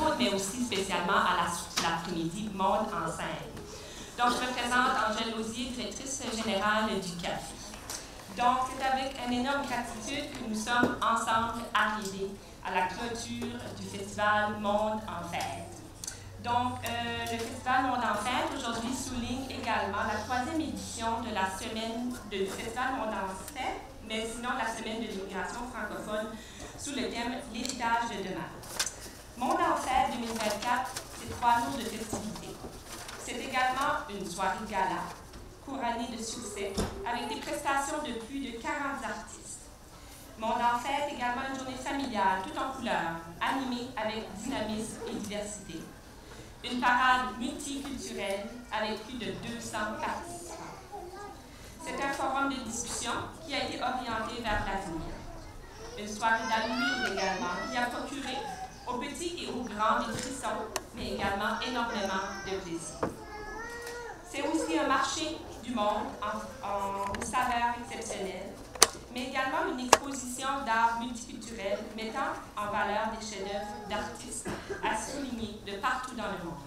monde, mais aussi spécialement à l'après-midi Monde en scène. Donc, je me présente Angèle Lausier, directrice générale du CAFI. Donc, c'est avec une énorme gratitude que nous sommes ensemble arrivés à la clôture du Festival Monde en Fête. Donc, le Festival Monde en Fête aujourd'hui souligne également la 3e édition de la semaine du Festival Monde en Fête, mais sinon la semaine de l'immigration francophone sous le thème « L'héritage de demain ». Monde en Fête 2024, c'est 3 jours de festivités. C'est également une soirée de gala, couronnée de succès, avec des prestations de plus de 40 artistes. Monde en Fête, également une journée familiale, toute en couleurs, animée avec dynamisme et diversité. Une parade multiculturelle avec plus de 200 participants. C'est un forum de discussion qui a été orienté vers l'avenir. Une soirée d'Halloween également qui a procuré aux petits et aux grands des frissons, mais également énormément de plaisir. C'est aussi un marché du monde aux saveurs exceptionnelles, mais également une exposition d'art multiculturel mettant en valeur des chefs-d'œuvre d'artistes à souligner de partout dans le monde.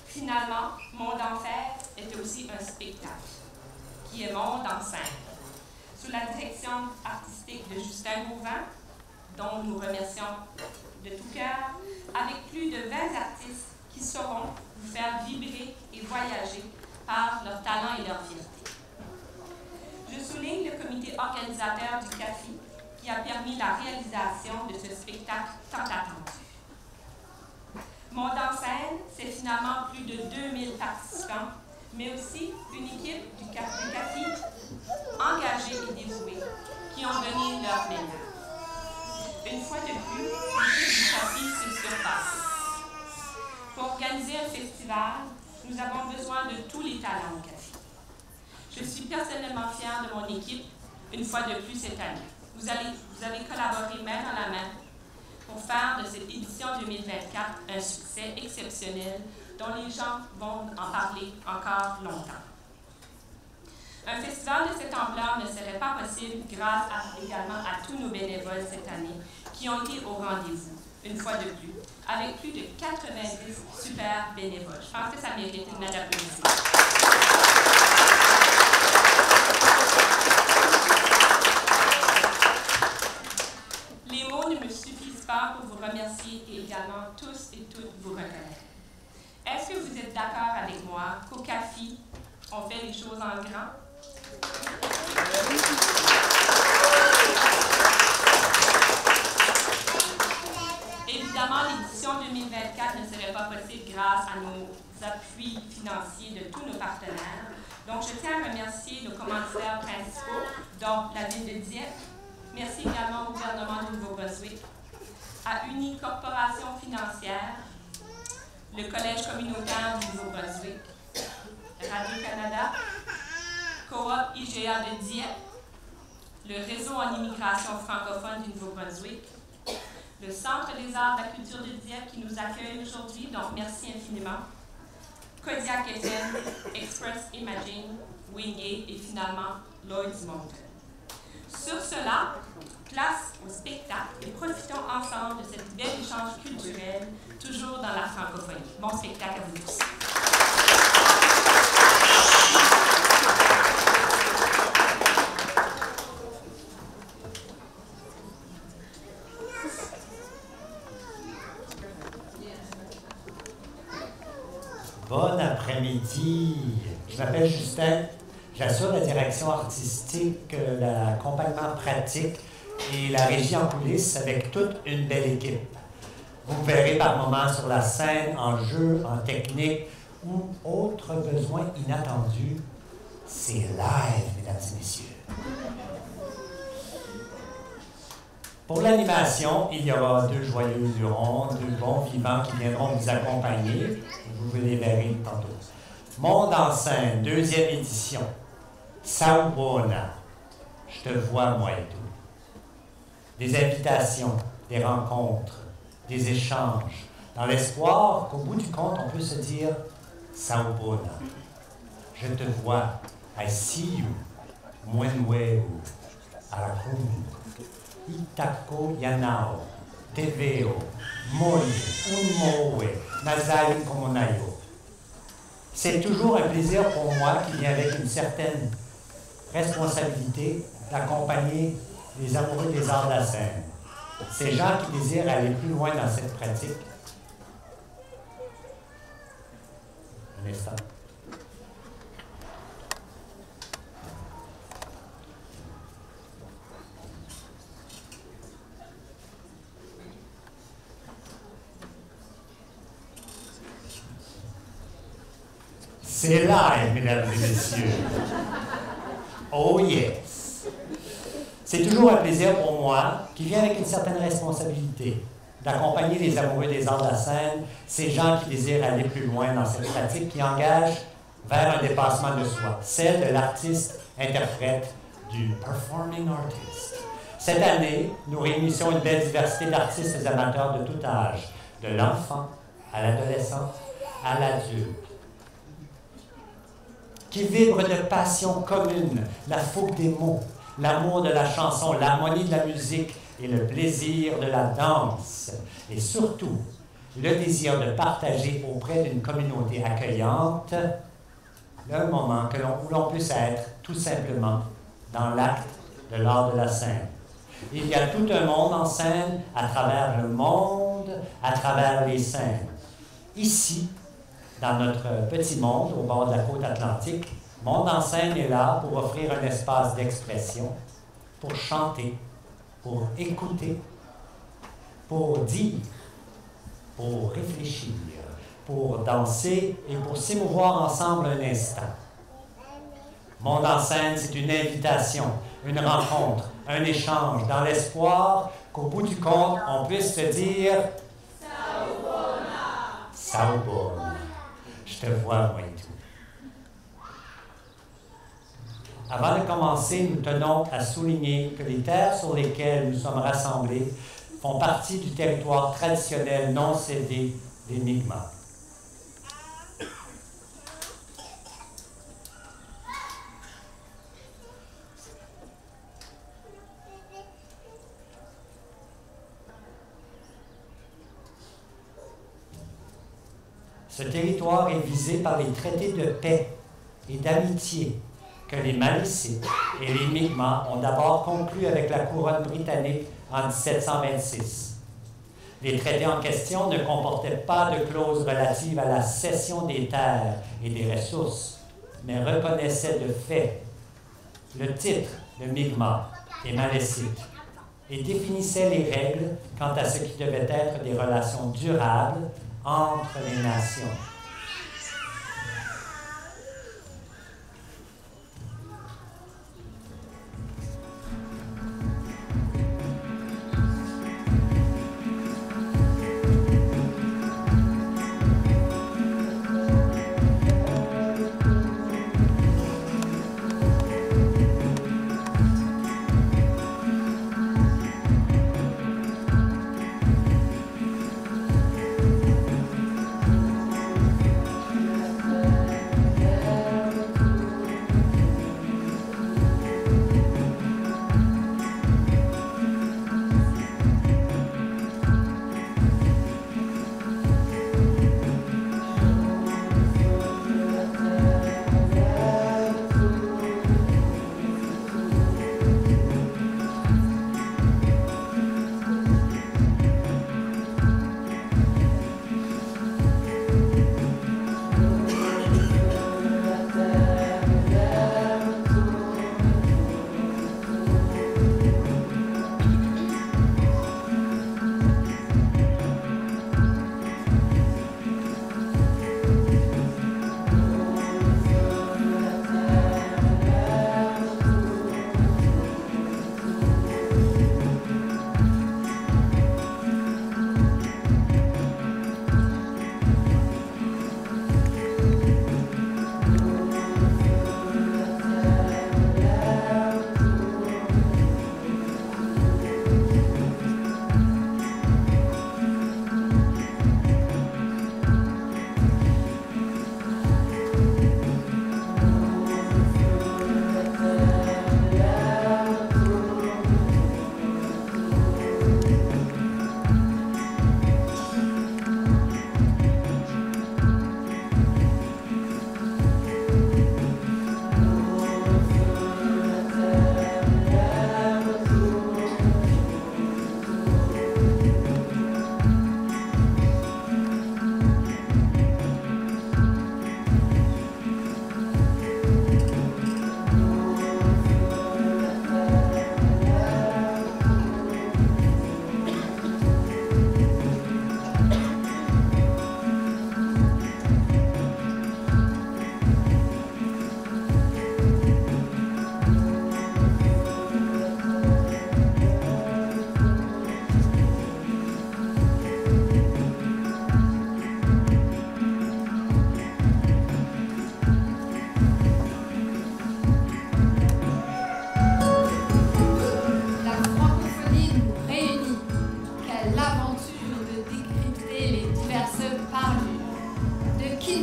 Finalement, Monde en Fête est aussi un spectacle, qui est Monde en scène, sous la direction artistique de Justin Gauvin, dont nous remercions de tout cœur, avec plus de 20 artistes qui sauront vous faire vibrer et voyager par leur talent et leur fierté. Je souligne le comité organisateur du CAFI qui a permis la réalisation de ce spectacle tant attendu. Monde en scène, c'est finalement plus de 2000 participants, mais aussi une équipe du CAFI engagée et dévouée qui ont donné leur meilleur. Une fois de plus, l'équipe du CAFI se surpasse. Pour organiser un festival, nous avons besoin de tous les talents au CAFI. Je suis personnellement fière de mon équipe, une fois de plus cette année. Vous avez collaboré main dans la main pour faire de cette édition 2024 un succès exceptionnel dont les gens vont en parler encore longtemps. Un festival de cette ampleur ne serait pas possible grâce également à tous nos bénévoles cette année qui ont été au rendez-vous, une fois de plus, avec plus de 90 super bénévoles. Je pense que ça mérite une main d'applaudissements. Les mots ne me suffisent pas pour vous remercier et également tous et toutes vous reconnaître. Est-ce que vous êtes d'accord avec moi qu'au CAFI, on fait les choses en grand? Évidemment, l'édition 2024 ne serait pas possible grâce à nos appuis financiers de tous nos partenaires. Donc, je tiens à remercier nos commanditaires principaux, dont la Ville de Dieppe. Merci également au gouvernement du Nouveau-Brunswick, à Uni Corporation Financière, le Collège communautaire du Nouveau-Brunswick, Radio-Canada, Coop IGA de Dieppe, le Réseau en immigration francophone du Nouveau-Brunswick, le Centre des arts de la culture de Dieppe qui nous accueille aujourd'hui, donc merci infiniment, Kodiak FM, Express Imaging, Wingate et finalement Lloyd's Mountain. Sur cela, place au spectacle et profitons ensemble de cette belle échange culturel, toujours dans la francophonie. Bon spectacle à vous tous. Bon après-midi. Je m'appelle Justin. J'assure la direction artistique, l'accompagnement pratique et la régie en coulisses avec toute une belle équipe. Vous verrez par moments sur la scène, en jeu, en technique ou autres besoins inattendus. C'est live, mesdames et messieurs. Pour l'animation, il y aura 2 joyeux lurons, 2 bons vivants qui viendront vous accompagner. Vous les verrez tantôt. Monde en scène, 2e édition. Sawubona, je te vois, moi et tout. Des invitations, des rencontres, des échanges, dans l'espoir qu'au bout du compte, on peut se dire Sawubona. Je te vois, I see you, Mwenweu, Arakum, Itako Yanao, te veo, muy, un moe, nazai komonayo. C'est toujours un plaisir pour moi qui vient avec une certaine responsabilité d'accompagner les amoureux des arts de la scène. Ces gens qui désirent aller plus loin dans cette pratique. Un instant. C'est live, mesdames et messieurs. Oh yes! C'est toujours un plaisir pour moi, qui vient avec une certaine responsabilité, d'accompagner les amoureux des arts de la scène, ces gens qui désirent aller plus loin dans cette pratique qui engage vers un dépassement de soi, celle de l'artiste-interprète, du performing artist. Cette année, nous réunissons une belle diversité d'artistes amateurs de tout âge, de l'enfant à l'adolescent à l'adulte, qui vibrent de passion commune, la fougue des mots, l'amour de la chanson, l'harmonie de la musique et le plaisir de la danse. Et surtout, le désir de partager auprès d'une communauté accueillante le moment où l'on puisse être tout simplement dans l'acte de l'art de la scène. Il y a tout un monde en scène à travers le monde, à travers les scènes. Ici, dans notre petit monde au bord de la côte atlantique, Monde en scène est là pour offrir un espace d'expression, pour chanter, pour écouter, pour dire, pour réfléchir, pour danser et pour s'émouvoir ensemble un instant. Monde en scène, c'est une invitation, une rencontre, un échange, dans l'espoir qu'au bout du compte, on puisse se dire « Saubona ». Je te vois, moi et tout. Avant de commencer, nous tenons à souligner que les terres sur lesquelles nous sommes rassemblés font partie du territoire traditionnel non cédé des Mi'kmaq. Ce territoire est visé par les traités de paix et d'amitié que les Malécites et les Mi'kmaq ont d'abord conclus avec la couronne britannique en 1726. Les traités en question ne comportaient pas de clauses relatives à la cession des terres et des ressources, mais reconnaissaient de fait le titre de Mi'kmaq et Malécite et définissaient les règles quant à ce qui devait être des relations durables entre les nations.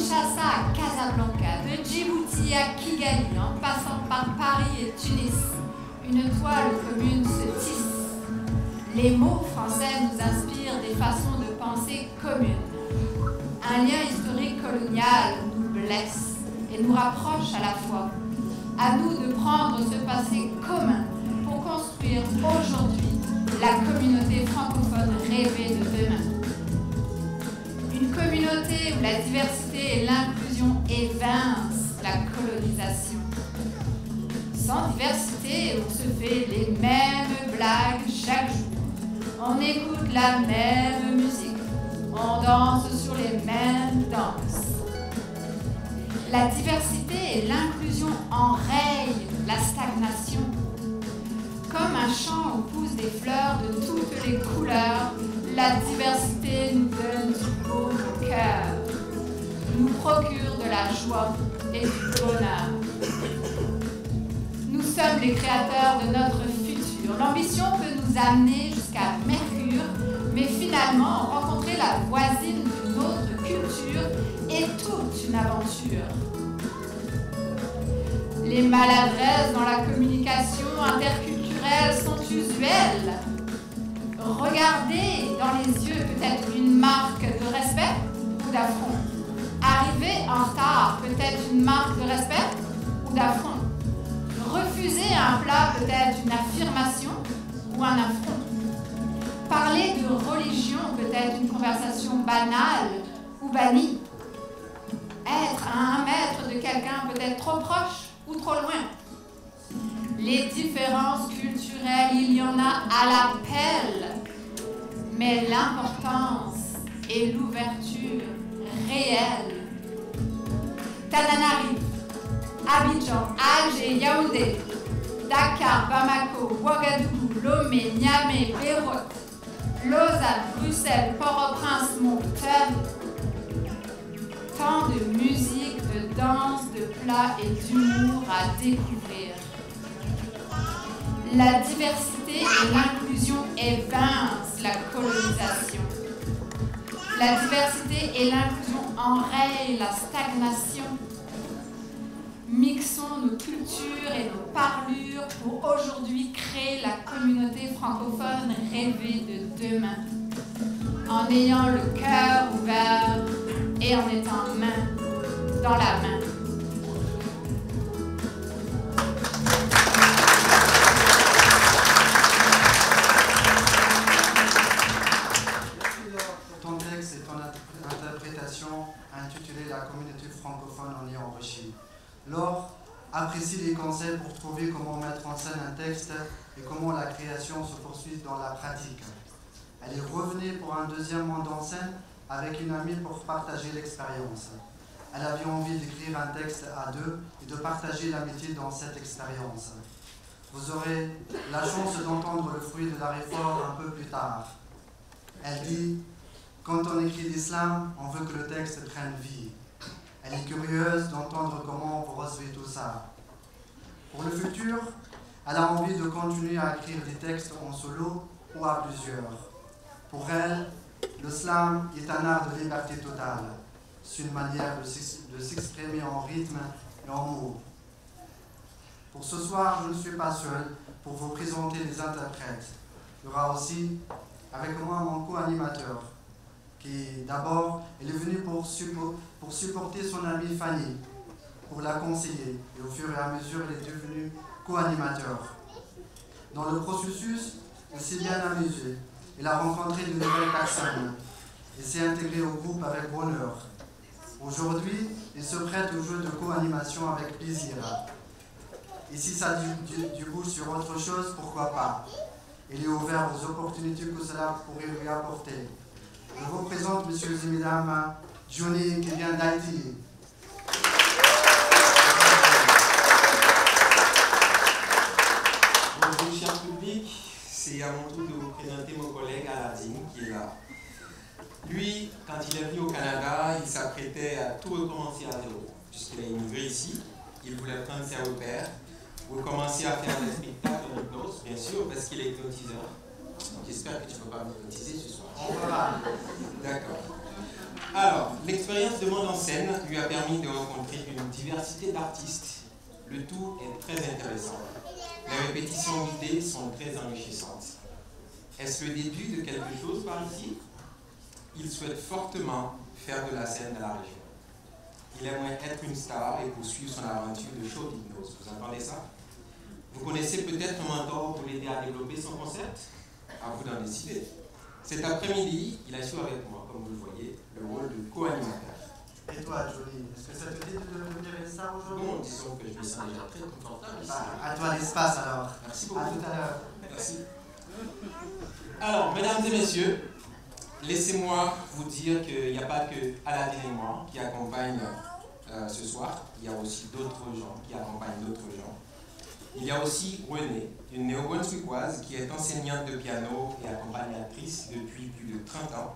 Kinshasa à Casablanca, de Djibouti à Kigali, en passant par Paris et Tunis, une toile commune se tisse. Les mots français nous inspirent des façons de penser communes. Un lien historique colonial nous blesse et nous rapproche à la fois. À nous de prendre ce passé commun pour construire aujourd'hui la communauté francophone rêvée de demain. Une communauté où la diversité et l'inclusion évincent la colonisation. Sans diversité, on se fait les mêmes blagues chaque jour. On écoute la même musique. On danse sur les mêmes danses. La diversité et l'inclusion enrayent la stagnation. Comme un champ où poussent des fleurs de toutes les couleurs, la diversité nous donne du beau au cœur, nous procure de la joie et du bonheur. Nous sommes les créateurs de notre futur. L'ambition peut nous amener jusqu'à Mercure, mais finalement rencontrer la voisine d'une autre culture est toute une aventure. Les maladresses dans la communication interculturelle sont usuelles. Regarder dans les yeux peut être une marque de respect ou d'affront. Arriver en retard peut être une marque de respect ou d'affront. Refuser un plat peut être une affirmation ou un affront. Parler de religion peut être une conversation banale ou bannie. Être à 1 mètre de quelqu'un peut être trop proche ou trop loin. Les différences culturelles, il y en a à l'appel, mais l'importance est l'ouverture réelle. Tananarive, Abidjan, Alger, Yaoundé, Dakar, Bamako, Ouagadougou, Lomé, Niamey, Beyrouth, Lausanne, Bruxelles, Port-au-Prince, Moncton. Tant de musique, de danse, de plats et d'humour à découvrir. La diversité et l'inclusion évincent la colonisation. La diversité et l'inclusion enrayent la stagnation. Mixons nos cultures et nos parlures pour aujourd'hui créer la communauté francophone rêvée de demain. En ayant le cœur ouvert et en étant main dans la main. Ton texte et ton interprétation intitulée La communauté francophone en est enrichie. Laure apprécie les conseils pour trouver comment mettre en scène un texte et comment la création se poursuit dans la pratique. Elle est revenue pour un deuxième monde en scène avec une amie pour partager l'expérience. Elle avait envie d'écrire un texte à deux et de partager l'amitié dans cette expérience. Vous aurez la chance d'entendre le fruit de la réforme un peu plus tard. Elle dit « Quand on écrit l'islam, on veut que le texte prenne vie. » Elle est curieuse d'entendre comment vous recevez tout ça. Pour le futur, elle a envie de continuer à écrire des textes en solo ou à plusieurs. Pour elle, le slam est un art de liberté totale. C'est une manière de s'exprimer en rythme et en mots. Pour ce soir, je ne suis pas seul pour vous présenter les interprètes. Il y aura aussi avec moi mon co-animateur, qui d'abord est venu pour supporter son amie Fanny, pour la conseiller, et au fur et à mesure, il est devenu co-animateur. Dans le processus, il s'est bien amusé. Il a rencontré de nouvelles personnes et s'est intégré au groupe avec bonheur. Aujourd'hui, il se prête au jeu de co-animation avec plaisir. Et si ça débouche sur autre chose, pourquoi pas? Il est ouvert aux opportunités que cela pourrait lui apporter. Je vous présente, messieurs et mesdames, Johnny qui vient d'Haïti. Bonjour, cher public. C'est à mon tour de vous présenter mon collègue Aladine qui est là. Lui, quand il est venu au Canada, il s'apprêtait à tout recommencer à zéro. Puisqu'il est immigré ici, il voulait prendre ses repères, recommencer à faire des spectacles en hypnose, bien sûr, parce qu'il est hypnotiseur. J'espère que tu ne peux pas m'hypnotiser ce soir. On verra. D'accord. Alors, l'expérience de Monde en scène lui a permis de rencontrer une diversité d'artistes. Le tout est très intéressant. Les répétitions guidées sont très enrichissantes. Est-ce le début de quelque chose par ici? Il souhaite fortement faire de la scène dans la région. Il aimerait être une star et poursuivre son aventure de show d'hypnose. Vous entendez ça? Vous connaissez peut-être un mentor pour l'aider à développer son concept? À vous d'en décider. Cet après-midi, il a su avec moi, comme vous le voyez, le rôle de co-animateur. Et toi, Johnny, est-ce que ça te dit de devenir une star aujourd'hui? Bon, disons que je me sens déjà très confortable ici. À toi l'espace alors. Merci beaucoup. À tout à l'heure. Merci. Alors, mesdames et messieurs, laissez-moi vous dire qu'il n'y a pas que Aladine et moi qui accompagnent ce soir. Il y a aussi d'autres gens qui accompagnent d'autres gens. Il y a aussi Renée, une néo-brunswickoise qui est enseignante de piano et accompagnatrice depuis plus de 30 ans.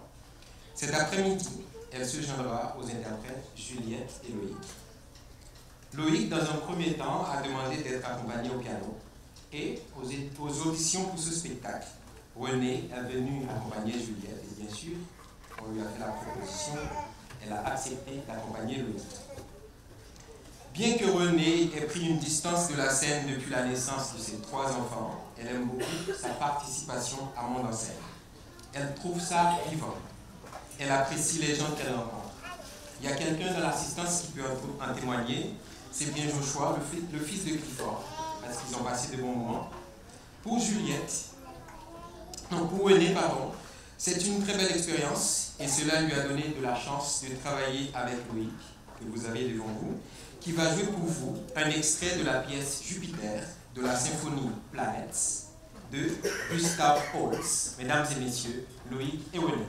Cet après-midi, elle se joindra aux interprètes Juliette et Loïc. Loïc, dans un premier temps, a demandé d'être accompagné au piano et aux auditions pour ce spectacle. Renée est venue accompagner Juliette et bien sûr, on lui a fait la proposition, elle a accepté d'accompagner Loïc. Bien que Renée ait pris une distance de la scène depuis la naissance de ses 3 enfants, elle aime beaucoup sa participation à Monde en scène. Elle trouve ça vivant. Elle apprécie les gens qu'elle rencontre. Il y a quelqu'un dans l'assistance qui peut en témoigner, c'est bien Joshua, le fils de Clifford, parce qu'ils ont passé de bons moments. Pour Renée, pardon, c'est une très belle expérience et cela lui a donné de la chance de travailler avec Loïc, que vous avez devant vous, qui va jouer pour vous un extrait de la pièce Jupiter de la symphonie Planets de Gustav Holst. Mesdames et messieurs, Loïc et Renée.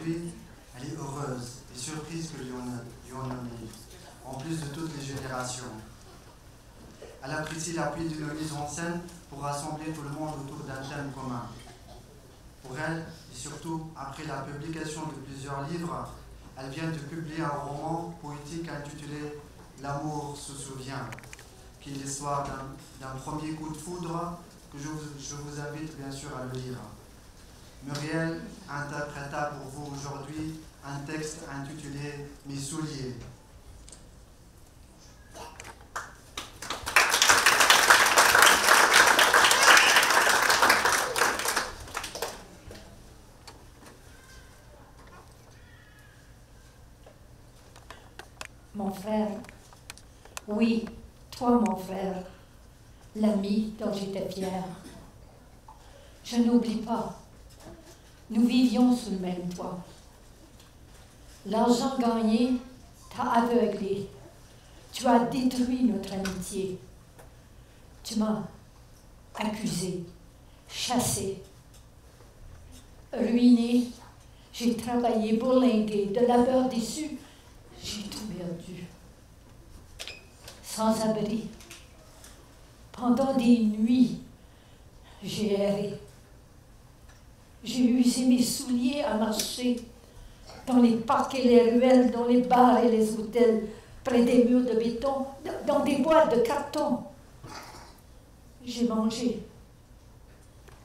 aujourd'hui, elle est heureuse et surprise que lui en ait, en plus de toutes les générations. Elle apprécie l'appui d'une mise en scène pour rassembler tout le monde autour d'un thème commun. Pour elle, et surtout après la publication de plusieurs livres, elle vient de publier un roman poétique intitulé « L'amour se souvient », qui est l'histoire d'un premier coup de foudre que je vous invite bien sûr à le lire. Muriel interpréta pour vous aujourd'hui un texte intitulé « Mes souliers ». Mon frère, oui, toi mon frère, l'ami dont j'étais fière. Je n'oublie pas, nous vivions sous le même toit. L'argent gagné t'a aveuglé, tu as détruit notre amitié. Tu m'as accusé, chassé, ruiné, j'ai travaillé bourlingué, de labeur déçu. J'ai tout perdu. Sans abri. Pendant des nuits, j'ai erré. J'ai usé mes souliers à marcher dans les parcs et les ruelles, dans les bars et les hôtels, près des murs de béton, dans des boîtes de carton. J'ai mangé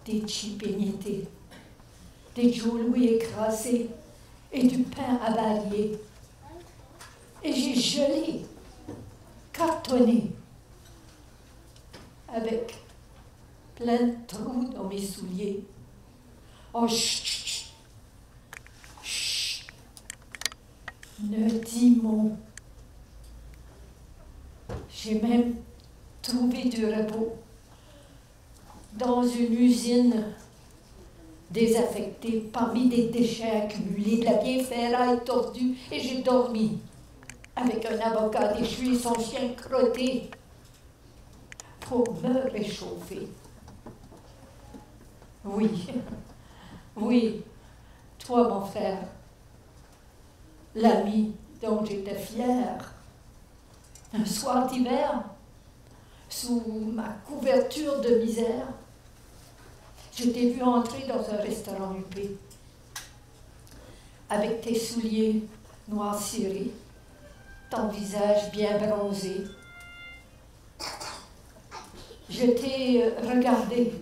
des chips émiettés, des Joe Louis écrasés et du pain avarié. Et j'ai gelé, cartonné, avec plein de trous dans mes souliers. Oh, chut, chut, chut, ne dis mot. J'ai même trouvé du repos dans une usine désaffectée, parmi des déchets accumulés, de la vieille ferraille tordue, et j'ai dormi avec un avocat déchu et son chien crotté pour me réchauffer. Oui, oui, toi mon frère, l'ami dont j'étais fière, un soir d'hiver, sous ma couverture de misère, je t'ai vu entrer dans un restaurant huppé, avec tes souliers noirs cirés, ton visage bien bronzé. Je t'ai regardé,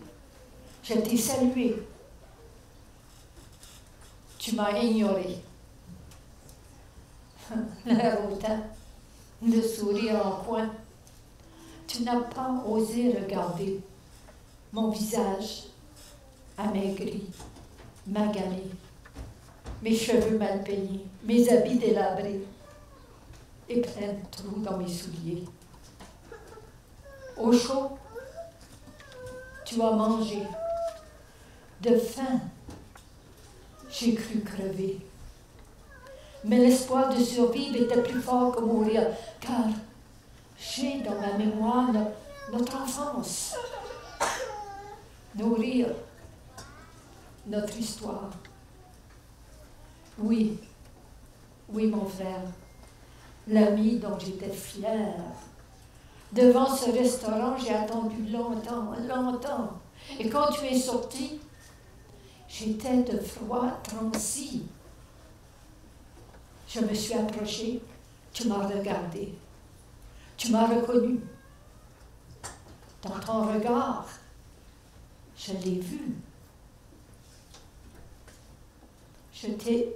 je t'ai salué. Tu m'as ignoré. L'air hautain, le sourire en coin. Tu n'as pas osé regarder mon visage amaigri, magamé, mes cheveux mal peignés, mes habits délabrés et plein de trous dans mes souliers. Au chaud, tu as mangé. De faim, j'ai cru crever. Mais l'espoir de survivre était plus fort que mourir, car j'ai dans ma mémoire notre enfance. Nos rires, notre histoire. Oui, oui mon frère, l'ami dont j'étais fière. Devant ce restaurant, j'ai attendu longtemps, longtemps. Et quand tu es sorti, j'étais de froid transi. Je me suis approchée, tu m'as regardé, tu m'as reconnu. Dans ton regard, je l'ai vu. Je t'ai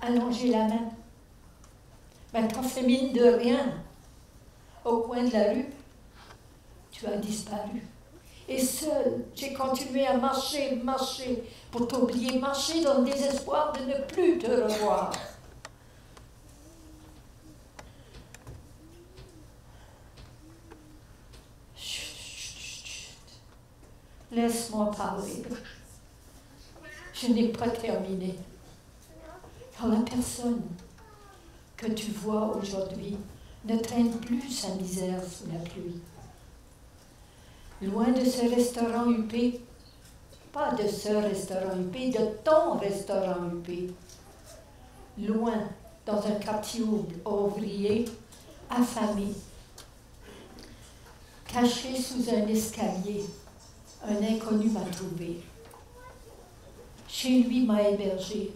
allongé la main, mais t'as fait mine de rien. Au coin de la rue, tu as disparu. Et seule, j'ai continué à marcher, marcher, pour t'oublier, marcher dans le désespoir de ne plus te revoir. Chut, chut, chut. Laisse-moi parler. Je n'ai pas terminé. Car la personne que tu vois aujourd'hui ne traîne plus sa misère sous la pluie. Loin de ce restaurant huppé, pas de ce restaurant huppé, de ton restaurant huppé, loin, dans un quartier ouvrier, affamé. Caché sous un escalier, un inconnu m'a trouvé. Chez lui m'a hébergé,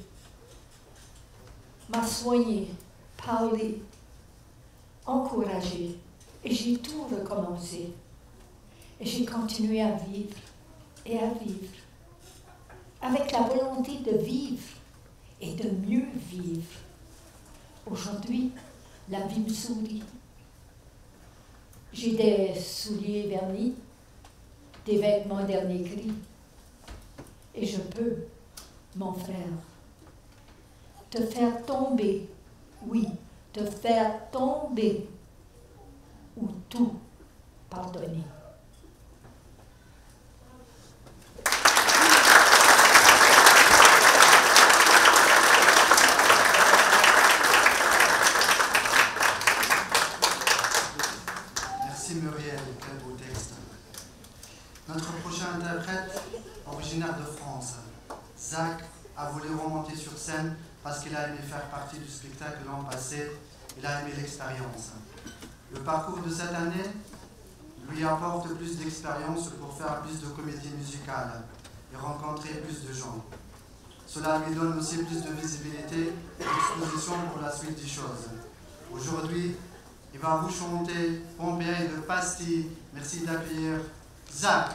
m'a soigné, parlé, encouragé, et j'ai tout recommencé. Et j'ai continué à vivre et à vivre, avec la volonté de vivre et de mieux vivre. Aujourd'hui, la vie me sourit. J'ai des souliers vernis, des vêtements dernier cri, et je peux, mon frère, te faire tomber, oui, te faire tomber, ou tout pardonner. Merci Muriel, quel beau texte. Notre prochain interprète, originaire de France, Zach, a voulu remonter sur scène parce qu'il a aimé faire partie du spectacle l'an passé. Il a aimé l'expérience. Le parcours de cette année lui apporte plus d'expérience pour faire plus de comédie musicale et rencontrer plus de gens. Cela lui donne aussi plus de visibilité et d'exposition pour la suite des choses. Aujourd'hui, il va vous chanter Pompeii de Pastille. Merci d'accueillir Zach.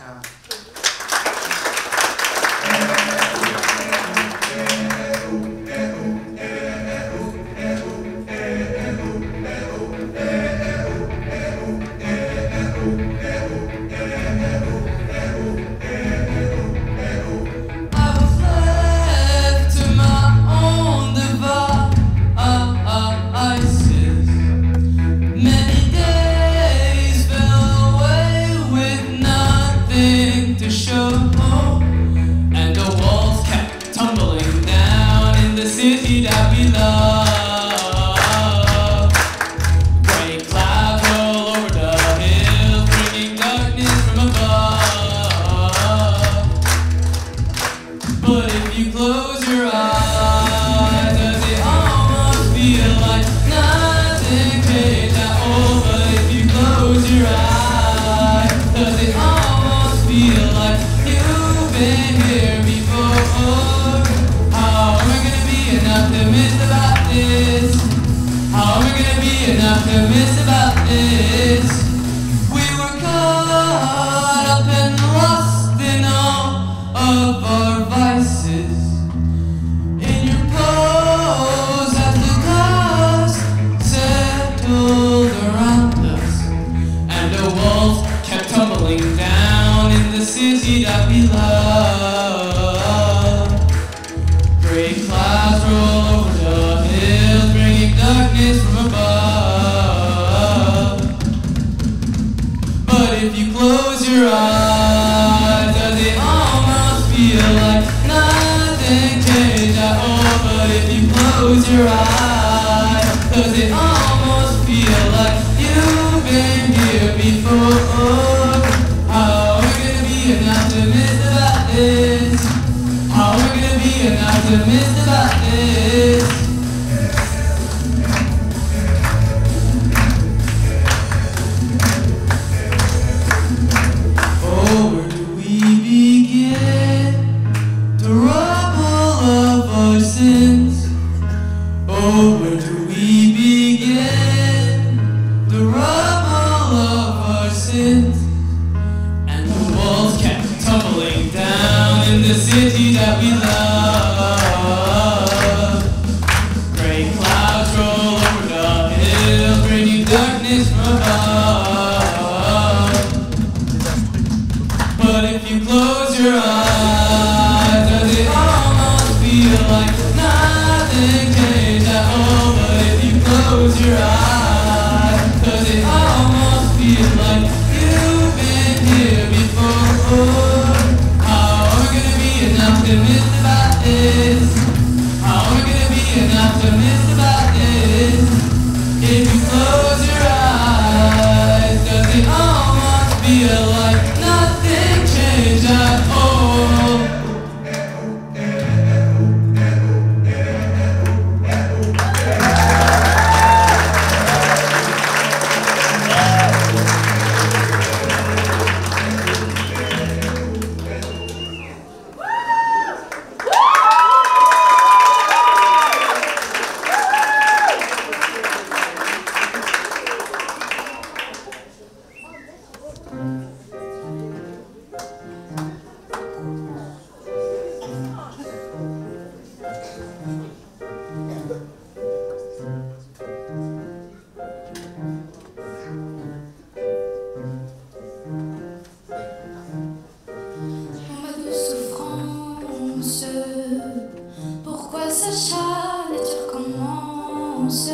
nature commence.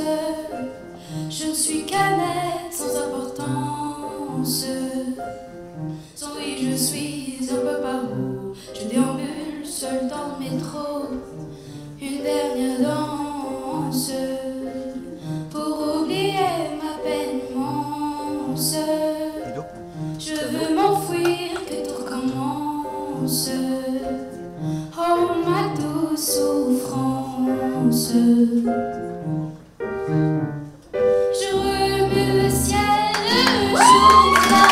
Je ne suis qu'un être sans importance. Oui, je suis un peu partout. Je déambule seul dans le métro. Une dernière danse pour oublier ma peine immense. Je veux m'enfuir, que tout recommence. Oh, ma douce souffrance. Je remue le ciel, le jour, la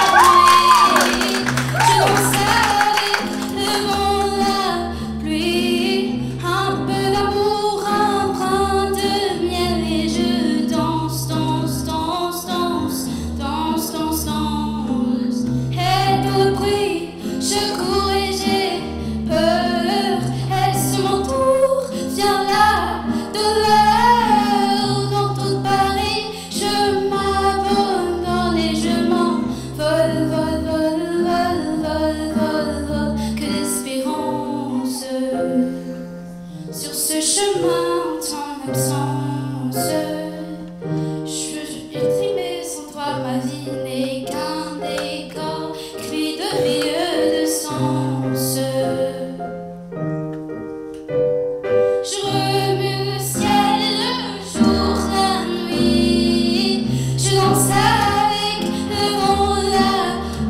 nuit. Je danse avec le vent, la pluie. Un peu d'amour, un brin de miel. Et je danse, danse, danse, danse, danse, danse, danse. Et tout le bruit, je cours et j'ai peur. Est-ce mon tour? Viens là, douleur. Dans tout Paris, je m'abandonne et je m'en vole, vole, vole, vole, vole, vole, vole. Que d'espérance sur ce chemin en ton absence. Je suis trimée sans toi, ma vie n'est qu'un décor cuit de vieux de sens. Je remue le ciel, le jour, la nuit. Je danse avec le vent, la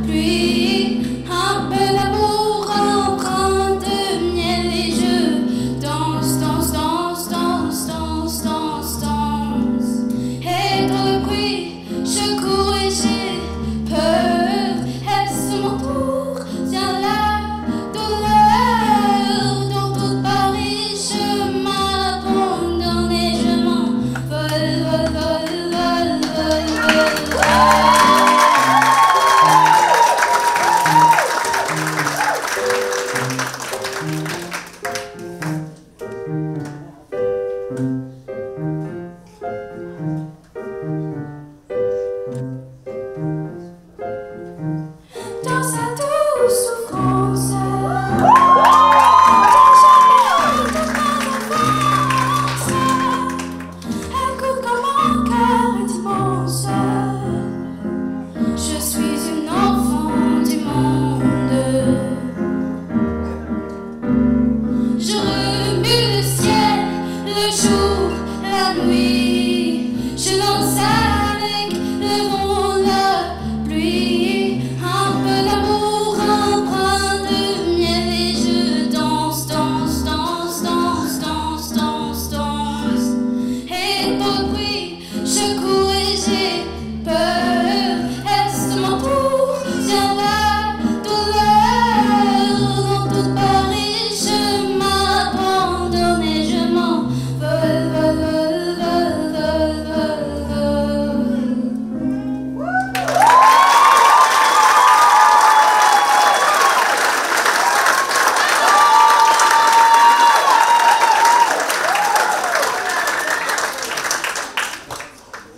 pluie. Un peu d'amour, un brin de miel. Et je danse, danse, danse, danse, danse, danse, danse. Et dans le bruit, je cours et j'ai peur. Est-ce mon tour? Viens là, douleur. Dans tout Paris, je m'abandonne et je m'en vole, vole, vole, vole, vole, vole. Dans sa douce souffrance, elle coule comme un cœur immense. Je suis une enfant du monde. Je remue le ciel, le jour, la nuit. Je danse avec le vent, la pluie. Un peu d'amour, un brin de miel. Et je danse, danse, danse, danse, danse, danse, danse. Et dans le bruit, je cours et j'ai peur. Est-ce mon tour? Viens là, douleur. Dans tout Paris, je m'abandonne et je m'en vole, vole, vole, vole, vole, vole, vole.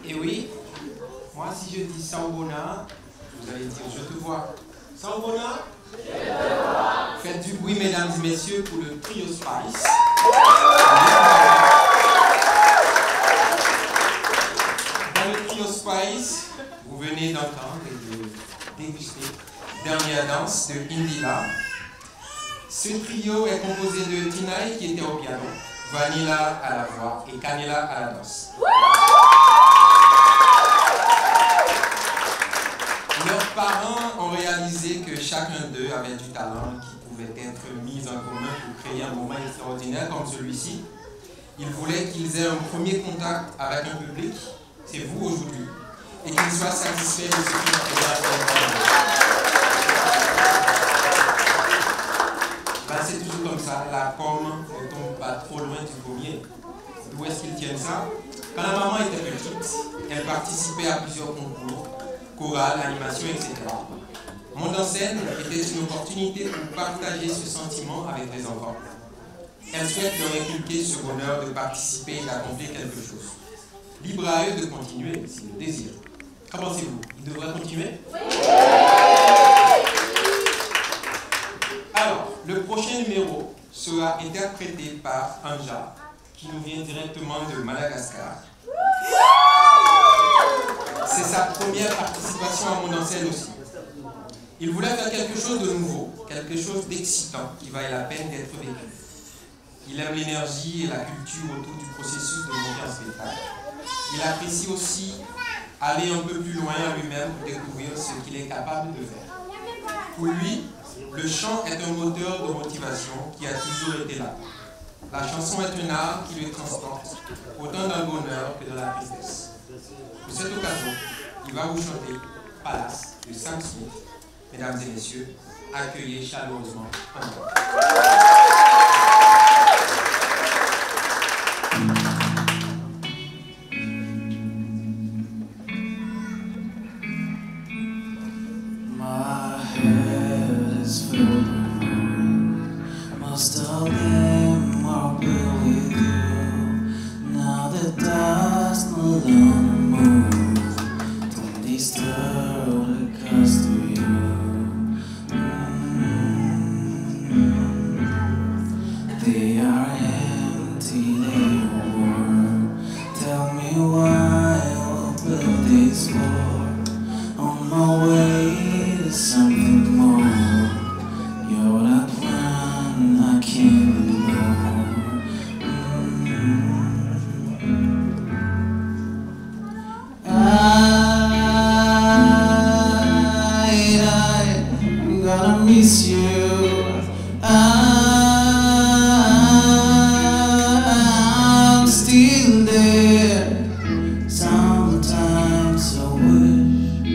Et oui, moi si je dis Sambona, vous allez dire je te vois. Sambona? Faites du bruit mesdames et messieurs pour le trio Spice. Dans le trio Spice, vous venez d'entendre et de déguster Dernière danse de Indila. Ce trio est composé de Tinaï qui était au piano, Vanilla à la voix et Canela à la danse. Leurs parents ont réalisé que chacun d'eux avait du talent qui pouvait être mis en commun pour créer un moment extraordinaire comme celui-ci. Ils voulaient qu'ils aient un premier contact avec un public, c'est vous aujourd'hui, et qu'ils soient satisfaits de ce qu'ils présentent. C'est toujours comme ça, la com ne tombe pas trop loin du pommier. D'où est-ce qu'ils tiennent ça? Quand la maman était petite, elle participait à plusieurs concours, chorale, animation, etc. Monde en scène était une opportunité pour partager ce sentiment avec les enfants. Elle souhaite leur inculquer ce bonheur de participer et d'accomplir quelque chose. Libre à eux de continuer, s'ils le désirent. Qu'en pensez-vous? Ils devraient continuer? Oui. Alors, le prochain numéro sera interprété par Anja, qui nous vient directement de Madagascar. C'est sa première participation à Monde en scène aussi. Il voulait faire quelque chose de nouveau, quelque chose d'excitant qui vaille la peine d'être vécu. Il aime l'énergie et la culture autour du processus de monter un spectacle. Il apprécie aussi aller un peu plus loin en lui-même pour découvrir ce qu'il est capable de faire. Pour lui, le chant est un moteur de motivation qui a toujours été là. La chanson est un art qui lui transporte, autant dans le bonheur que dans la tristesse. Pour cette occasion, il va vous chanter Palace de Sam Smith. Mesdames et messieurs, accueillez chaleureusement Panda. Most of them are with you. Now the dust no longer moves. Don't disturb the cause to you. They are empty, they are warm. Tell me why I will build this fort. On my way to something more. You're that one I can't ignore. I'm gonna miss you. I'm still there. Sometimes I wish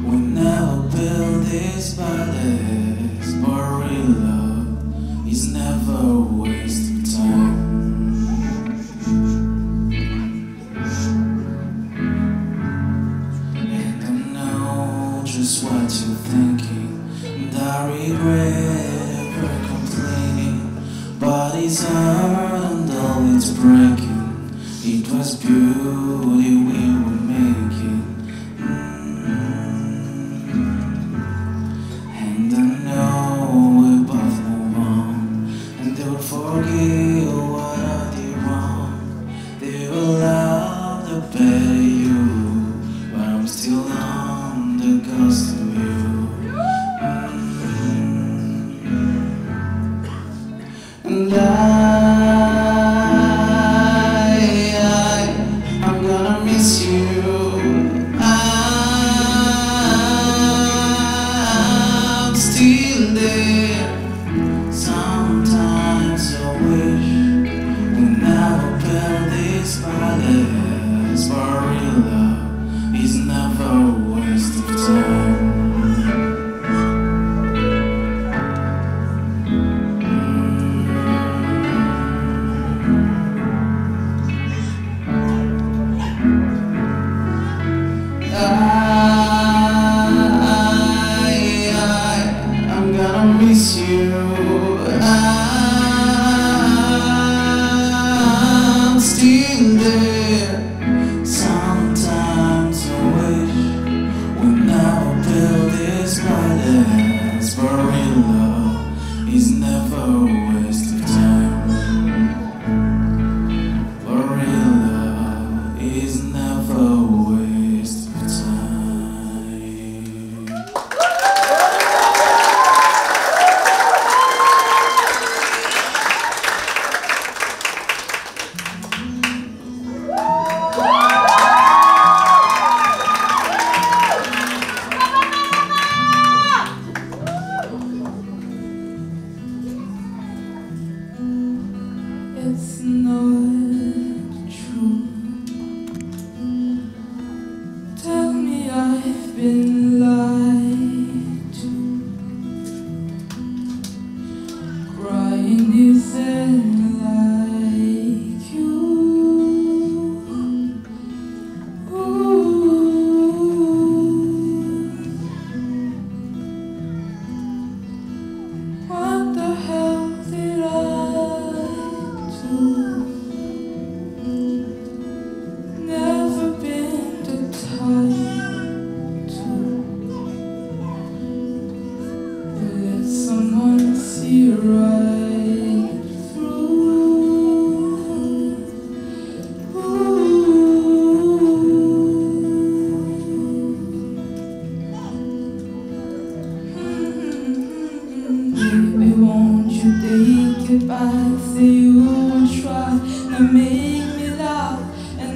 we never built this palace, but real love is never a waste of time. And I know just what you're thinking, and I regret ever complaining, but it's hard and all it's breaking. It was beauty we were making. And I know we both move on, and they will forgive what I did wrong. They will love the better you, but I'm still on the ghost of you. And I'm gonna miss you. I'm still there. Sometimes I wish we never built this palace, but real love is never a waste of time. I'm gonna miss you. I'm still there. Sometimes I wish we never built this palace, but real love is never a waste of time. But real love is never a waste of time.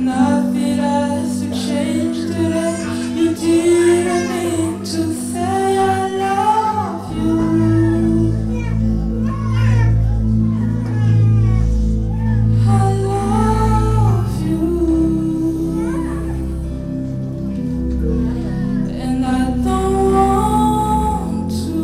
nothing has to change today. You didn't mean to say I love you. I love you. And I don't want to.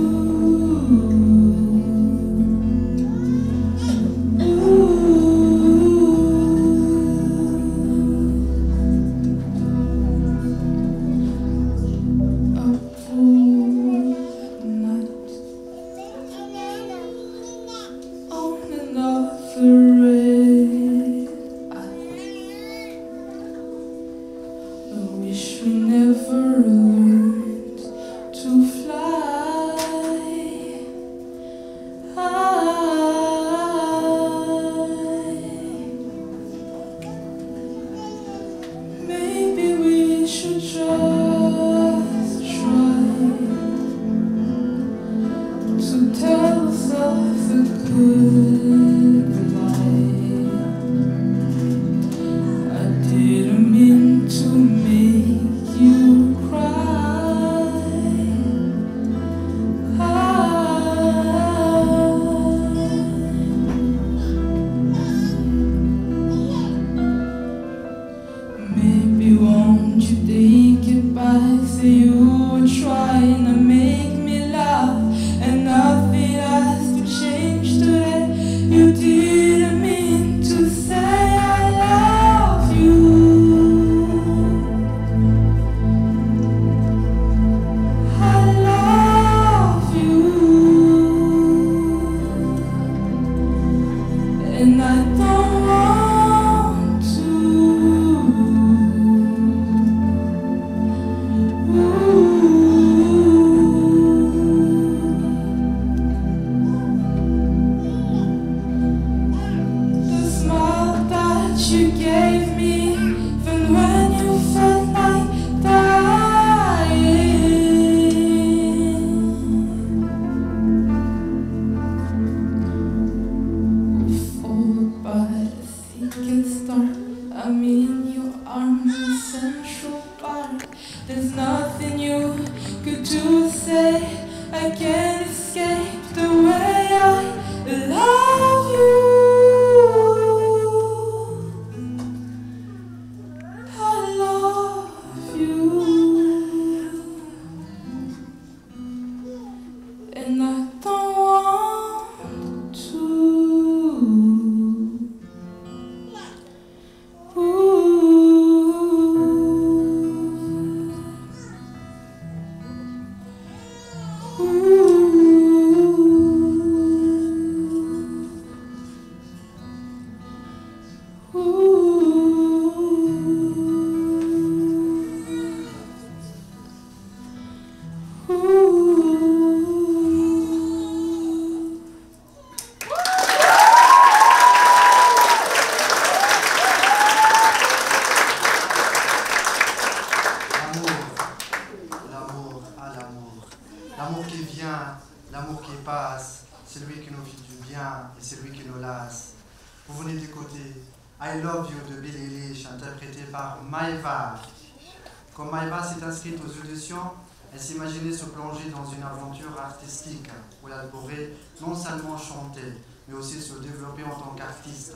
Quand Maïva s'est inscrite aux auditions, elle s'imaginait se plonger dans une aventure artistique où elle pourrait non seulement chanter, mais aussi se développer en tant qu'artiste.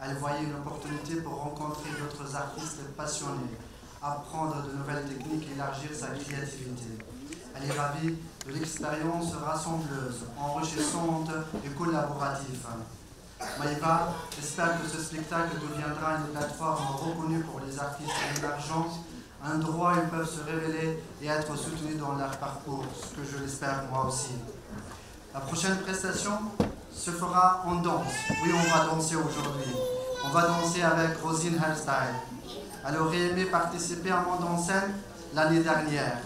Elle voyait une opportunité pour rencontrer d'autres artistes passionnés, apprendre de nouvelles techniques et élargir sa créativité. Elle est ravie de l'expérience rassembleuse, enrichissante et collaborative. Maïva espère que ce spectacle deviendra une plateforme reconnue pour les artistes émergents, un endroit où ils peuvent se révéler et être soutenus dans leur parcours, ce que je l'espère moi aussi. La prochaine prestation se fera en danse. Oui, on va danser aujourd'hui. On va danser avec Rosine Hairstyle. Elle aurait aimé participer à Monde en scène l'année dernière.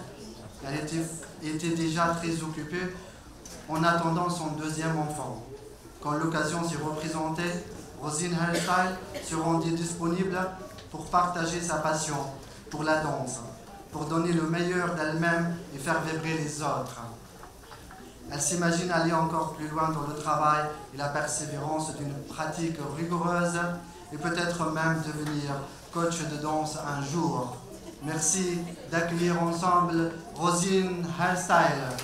Elle était déjà très occupée en attendant son deuxième enfant. Quand l'occasion s'y représentait, Rosine Hairstyle se rendit disponible pour partager sa passion pour la danse, pour donner le meilleur d'elle-même et faire vibrer les autres. Elle s'imagine aller encore plus loin dans le travail et la persévérance d'une pratique rigoureuse et peut-être même devenir coach de danse un jour. Merci d'accueillir ensemble Rosine Hairstyle.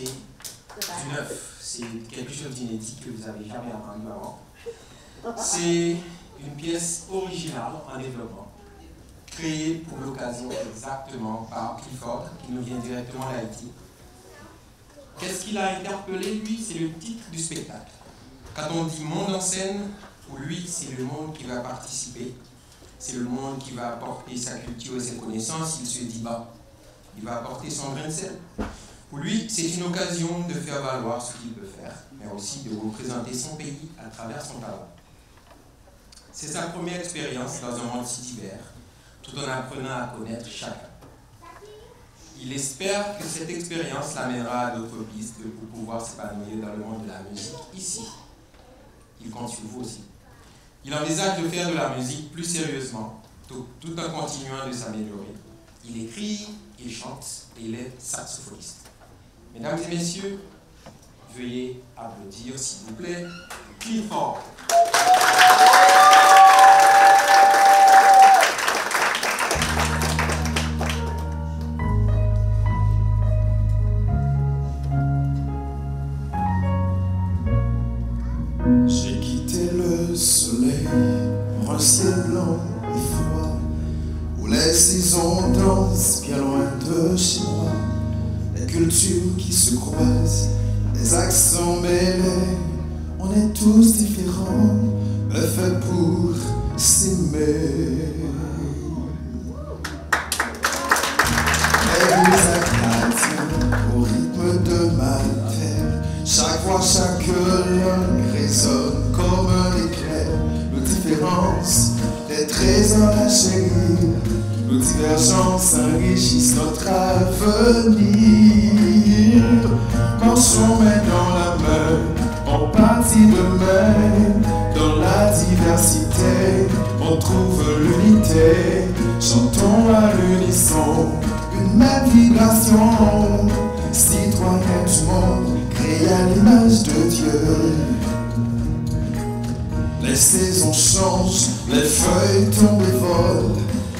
c'est du neuf. C'est quelque chose d'inédit que vous n'avez jamais entendu avant. C'est une pièce originale en développement, créée pour l'occasion exactement par Clifford, qui nous vient directement d'Haïti. Qu'est-ce qu'il a interpellé, lui? C'est le titre du spectacle. Quand on dit monde en scène, pour lui, c'est le monde qui va participer, c'est le monde qui va apporter sa culture et ses connaissances. Il se dit, bah, il va apporter son grain de sel. Pour lui, c'est une occasion de faire valoir ce qu'il peut faire, mais aussi de représenter son pays à travers son talent. C'est sa première expérience dans un monde si divers, tout en apprenant à connaître chacun. Il espère que cette expérience l'amènera à d'autres pistes pour pouvoir s'épanouir dans le monde de la musique ici. Il compte sur vous aussi. Il envisage de faire de la musique plus sérieusement, tout en continuant de s'améliorer. Il écrit, il chante et il est saxophoniste. Mesdames et messieurs, veuillez applaudir, s'il vous plaît, Clifford. J'ai quitté le soleil pour un ciel blanc et froid, où les saisons dansent bien loin de chez moi. Les cultures qui se croisent, les accents mêlés, on est tous différents, mais faits pour s'aimer. Les acadiens au rythme de ma terre, chaque voix, chaque langue résonne comme un éclair. Nos différences, des trésors à chérir, nos divergences enrichissent notre avenir. Marchons main dans la main, on partit de main. Dans la diversité, on trouve l'unité. Chantons à l'unisson, une même vibration. Citoyens du monde, créés à l'image de Dieu. Les saisons changent, les feuilles tombent et volent,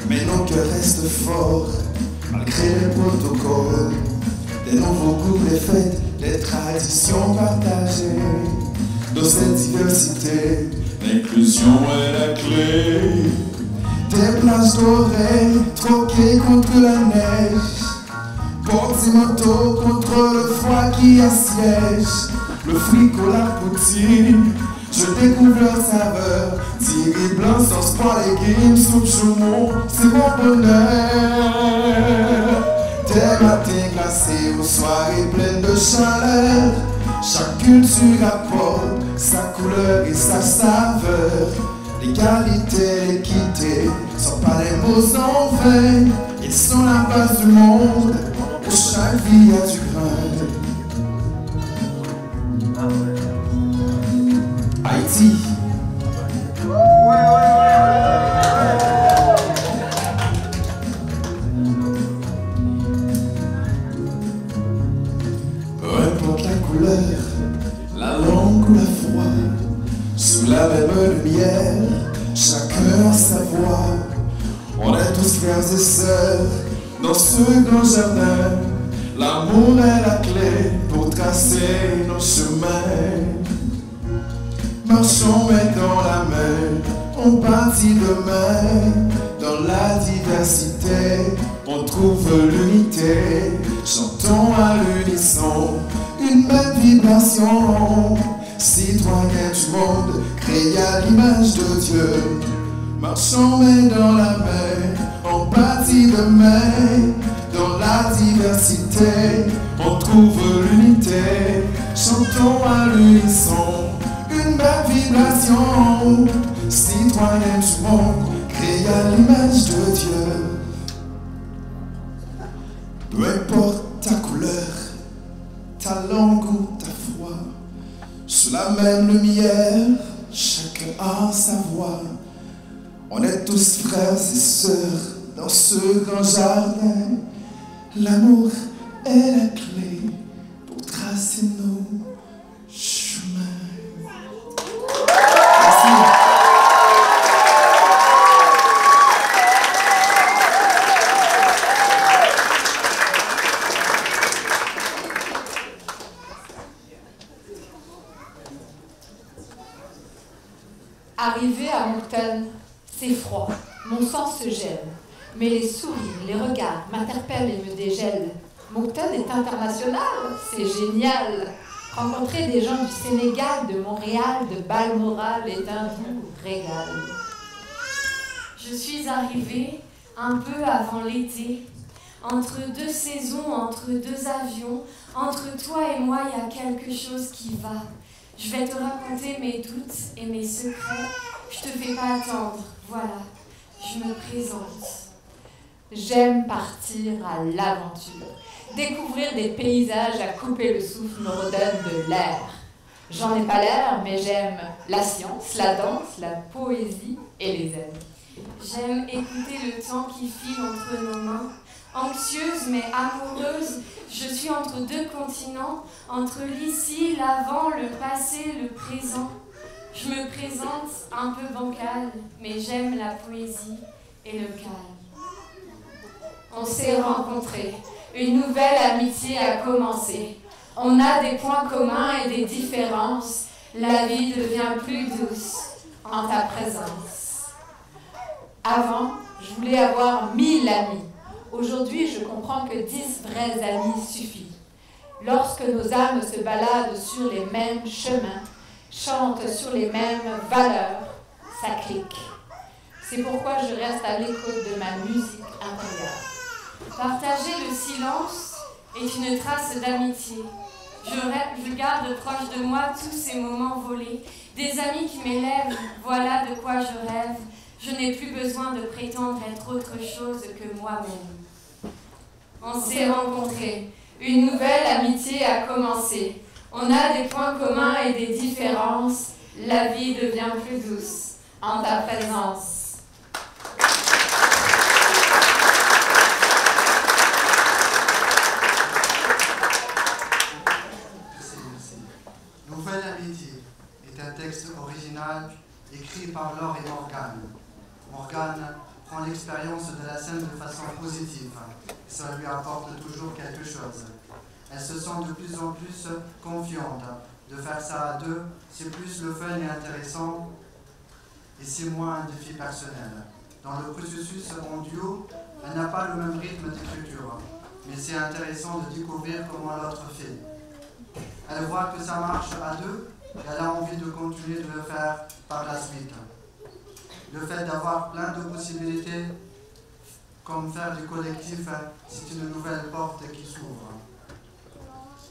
mais nos cœurs restent forts, malgré les protocoles. Des nouveaux groupes, des fêtes, des traditions partagées. Dans cette diversité, l'inclusion est la clé. Des plages dorées, troquées contre la neige. Portes et manteaux contre le froid qui assiège. Le fricot, la poutine, je découvre leur saveur. Thierry blanc, sauce pois, légumes, soupe chaumon, c'est mon bonheur. Des matins glacés aux soirées pleines de chaleur. Chaque culture apporte sa couleur et sa saveur. L'égalité, l'équité sont pas des mots en vain. Ils sont la base du monde. Pour chaque vie y a du grain. Haïti. Peu importe la couleur, la langue ou la foi, sous la même lumière, chacun a sa voix. On est tous frères et sœurs dans ce grand jardin. L'amour est la clé pour tracer nos chemins. Marchons main dans la main, on partit demain. Dans la diversité, on trouve l'unité. Chantons à l'unisson, une même vibration. Citoyens du monde, créés à l'image de Dieu. Marchons main dans la main, on partit demain. Dans la diversité, on trouve l'unité. Chantons à l'unisson, une même vibration. Citoyens du monde, créés à l'image de Dieu. Peu importe ta couleur, ta langue ou ta foi, sous la même lumière, chacun a sa voix. On est tous frères et sœurs dans ce grand jardin. L'amour est la clé pour tracer nos chemins. Merci. Arrivé à Moncton, c'est froid, mon sang se gèle. Mais les sourires, les regards m'interpellent et me dégèlent. Moncton est international, c'est génial. Rencontrer des gens du Sénégal, de Montréal, de Balmoral est un doux régal. Je suis arrivée un peu avant l'été, entre deux saisons, entre deux avions, entre toi et moi, il y a quelque chose qui va. Je vais te raconter mes doutes et mes secrets, je te fais pas attendre, voilà, je me présente. J'aime partir à l'aventure. Découvrir des paysages à couper le souffle me redonne de l'air. J'en ai pas l'air, mais j'aime la science, la danse, la poésie et les amis. J'aime écouter le temps qui file entre nos mains. Anxieuse mais amoureuse, je suis entre deux continents, entre l'ici, l'avant, le passé, le présent. Je me présente un peu bancale, mais j'aime la poésie et le calme. On s'est rencontrés, une nouvelle amitié a commencé. On a des points communs et des différences. La vie devient plus douce en ta présence. Avant, je voulais avoir 1000 amis. Aujourd'hui, je comprends que 10 vrais amis suffit. Lorsque nos âmes se baladent sur les mêmes chemins, chantent sur les mêmes valeurs, ça clique. C'est pourquoi je reste à l'écoute de ma musique intérieure. Partager le silence est une trace d'amitié. Je garde proche de moi tous ces moments volés, des amis qui m'élèvent, voilà de quoi je rêve. Je n'ai plus besoin de prétendre être autre chose que moi-même. On s'est rencontrés, une nouvelle amitié a commencé. On a des points communs et des différences, la vie devient plus douce en ta présence. Nouvelle amitié est un texte original écrit par Laure et Morgane. Morgane prend l'expérience de la scène de façon positive. Ça lui apporte toujours quelque chose. Elle se sent de plus en plus confiante. De faire ça à deux, c'est plus le fun et intéressant et c'est moins un défi personnel. Dans le processus en duo, elle n'a pas le même rythme d'écriture, mais c'est intéressant de découvrir comment l'autre fait. Elle voit que ça marche à deux et elle a envie de continuer de le faire par la suite. Le fait d'avoir plein de possibilités, comme faire du collectif, c'est une nouvelle porte qui s'ouvre.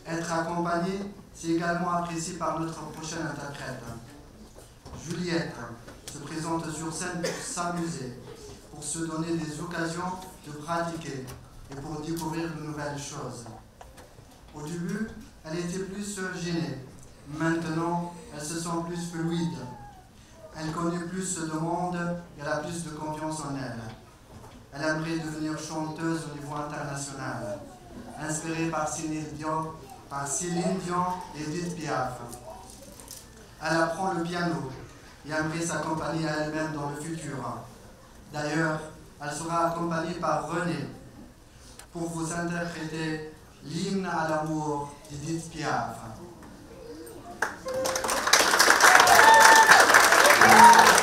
Être accompagné, c'est également apprécié par notre prochaine interprète. Juliette se présente sur scène pour s'amuser, pour se donner des occasions de pratiquer et pour découvrir de nouvelles choses. Au début, elle était plus gênée. Maintenant, elle se sent plus fluide. Elle connaît plus de monde et elle a plus de confiance en elle. Elle aimerait devenir chanteuse au niveau international, inspirée par Céline Dion et Edith Piaf. Elle apprend le piano et aimerait s'accompagner à elle-même dans le futur. D'ailleurs, elle sera accompagnée par René pour vous interpréter l'hymne à l'amour d'Edith Piaf. Et la terre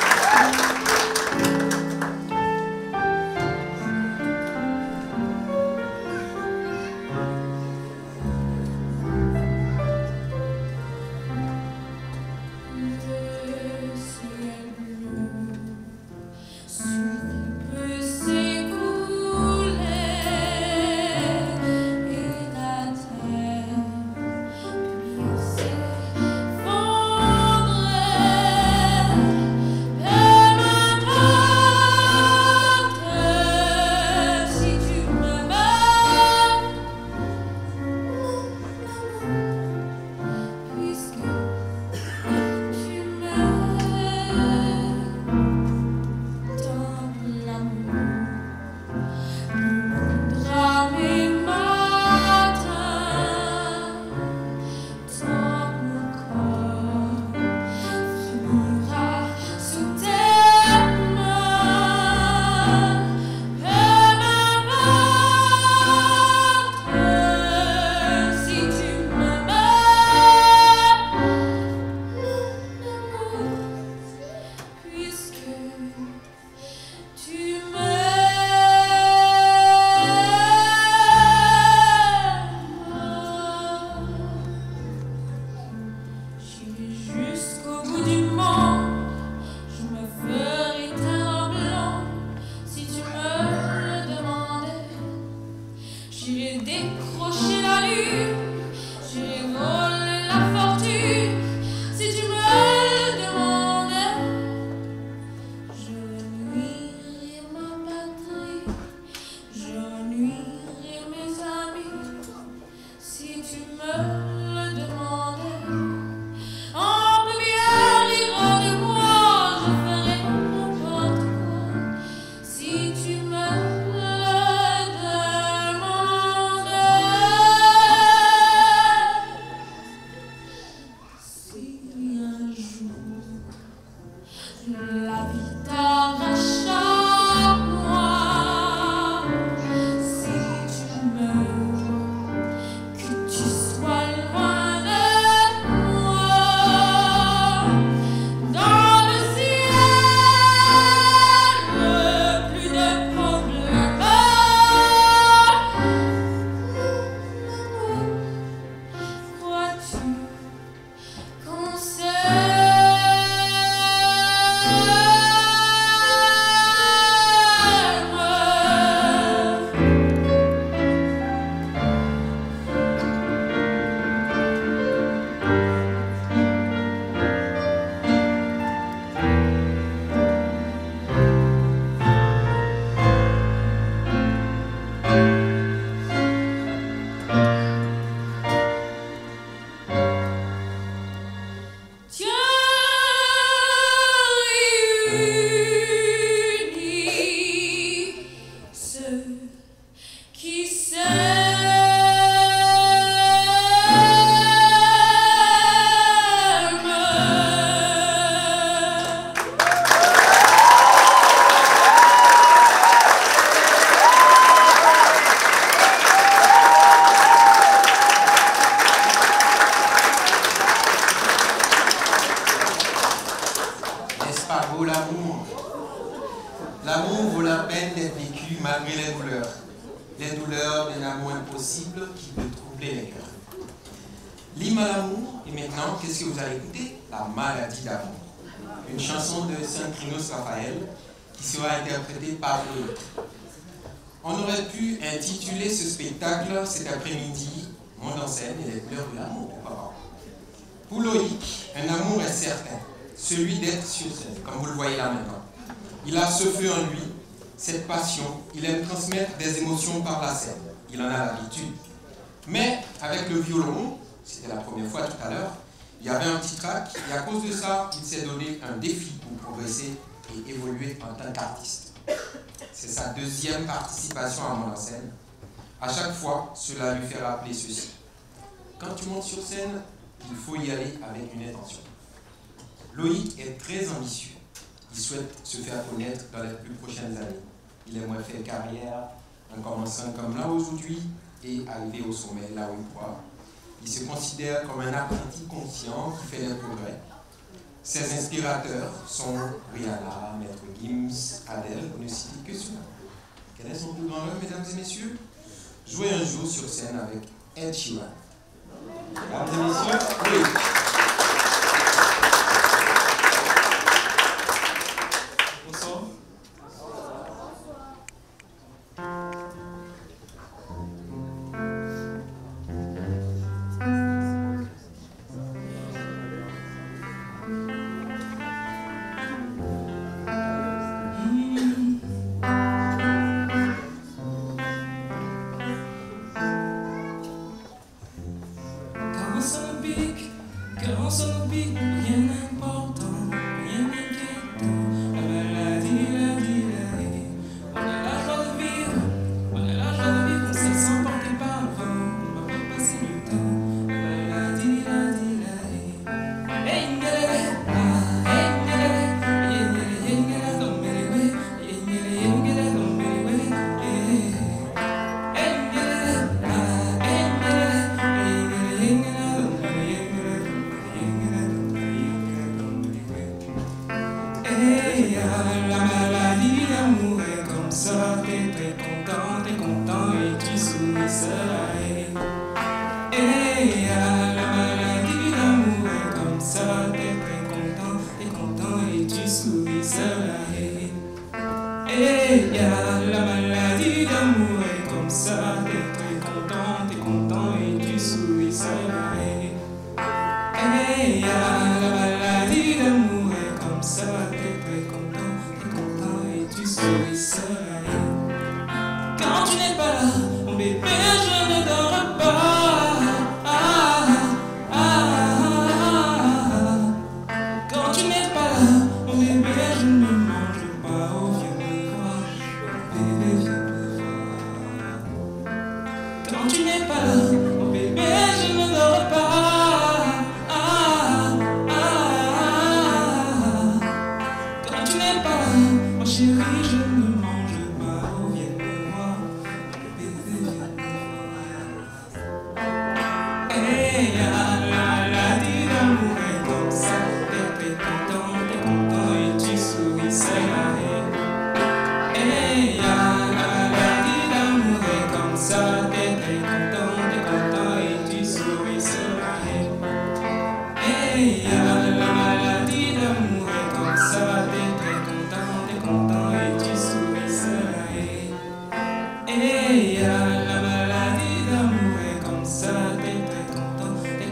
peine d'être vécue malgré les douleurs d'un amour impossible qui peut troubler les cœurs. L'hymne à l'amour, et maintenant, qu'est-ce que vous allez écouter? La maladie d'amour. Une chanson de Saint-Crinos Raphaël qui sera interprétée par Loïc. On aurait pu intituler ce spectacle cet après-midi « Monde en scène et les couleurs de l'amour ». Pour Loïc, un amour est certain, celui d'être sur scène, comme vous le voyez là maintenant. Il a ce feu en lui, cette passion, il aime transmettre des émotions par la scène. Il en a l'habitude. Mais avec le violon, c'était la première fois tout à l'heure, il y avait un petit trac et à cause de ça, il s'est donné un défi pour progresser et évoluer en tant qu'artiste. C'est sa deuxième participation à Monde en scène. À chaque fois, cela lui fait rappeler ceci. Quand tu montes sur scène, il faut y aller avec une intention. Loïc est très ambitieux. Il souhaite se faire connaître dans les plus prochaines années. Il aimerait faire carrière en commençant comme là aujourd'hui et arriver au sommet là où il croit. Il se considère comme un apprenti conscient qui fait des progrès. Ses inspirateurs sont Rihanna, Maître Gims, Adele, pour ne citer que ceux-là. Quel est son plus grand rêve, mesdames et messieurs? Jouer un jour sur scène avec Ed Sheeran. Mesdames et messieurs, oui. Bonsoir. Quand ça nous pique, rien d'important, rien d'inquiétant. La maladie, on a la joie de vivre, on se laisse emporter par le vent, on va pas passer le temps. La maladie, la maladie d'amour est comme ça, t'es très content et tu souris seul. La maladie d'amour est comme ça, t'es très content et tu souris seul. La maladie d'amour est comme ça, t'es très content et tu souris seul. La maladie d'amour est comme ça, t'es très content et tu souris seul. Quand tu n'es pas là, mon bébé, je ne dors pas. Quand tu n'es pas là, mon bébé, je ne mange pas. Oh, viens me voir, bébé, viens me voir. Quand tu n'es pas là, mon bébé, je ne dors pas. Quand tu n'es pas là, mon chéri, je ne mange pas. Oh, viens me voir, bébé, viens me voir. La maladie d'amour est comme ça, t'es content et tu souris seul. La maladie d'amour est comme ça, t'es très content et tu souris seul. La maladie d'amour est comme ça, t'es très content et tu souris seul. La maladie d'amour est comme ça, t'es très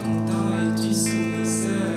content et tu souris seul.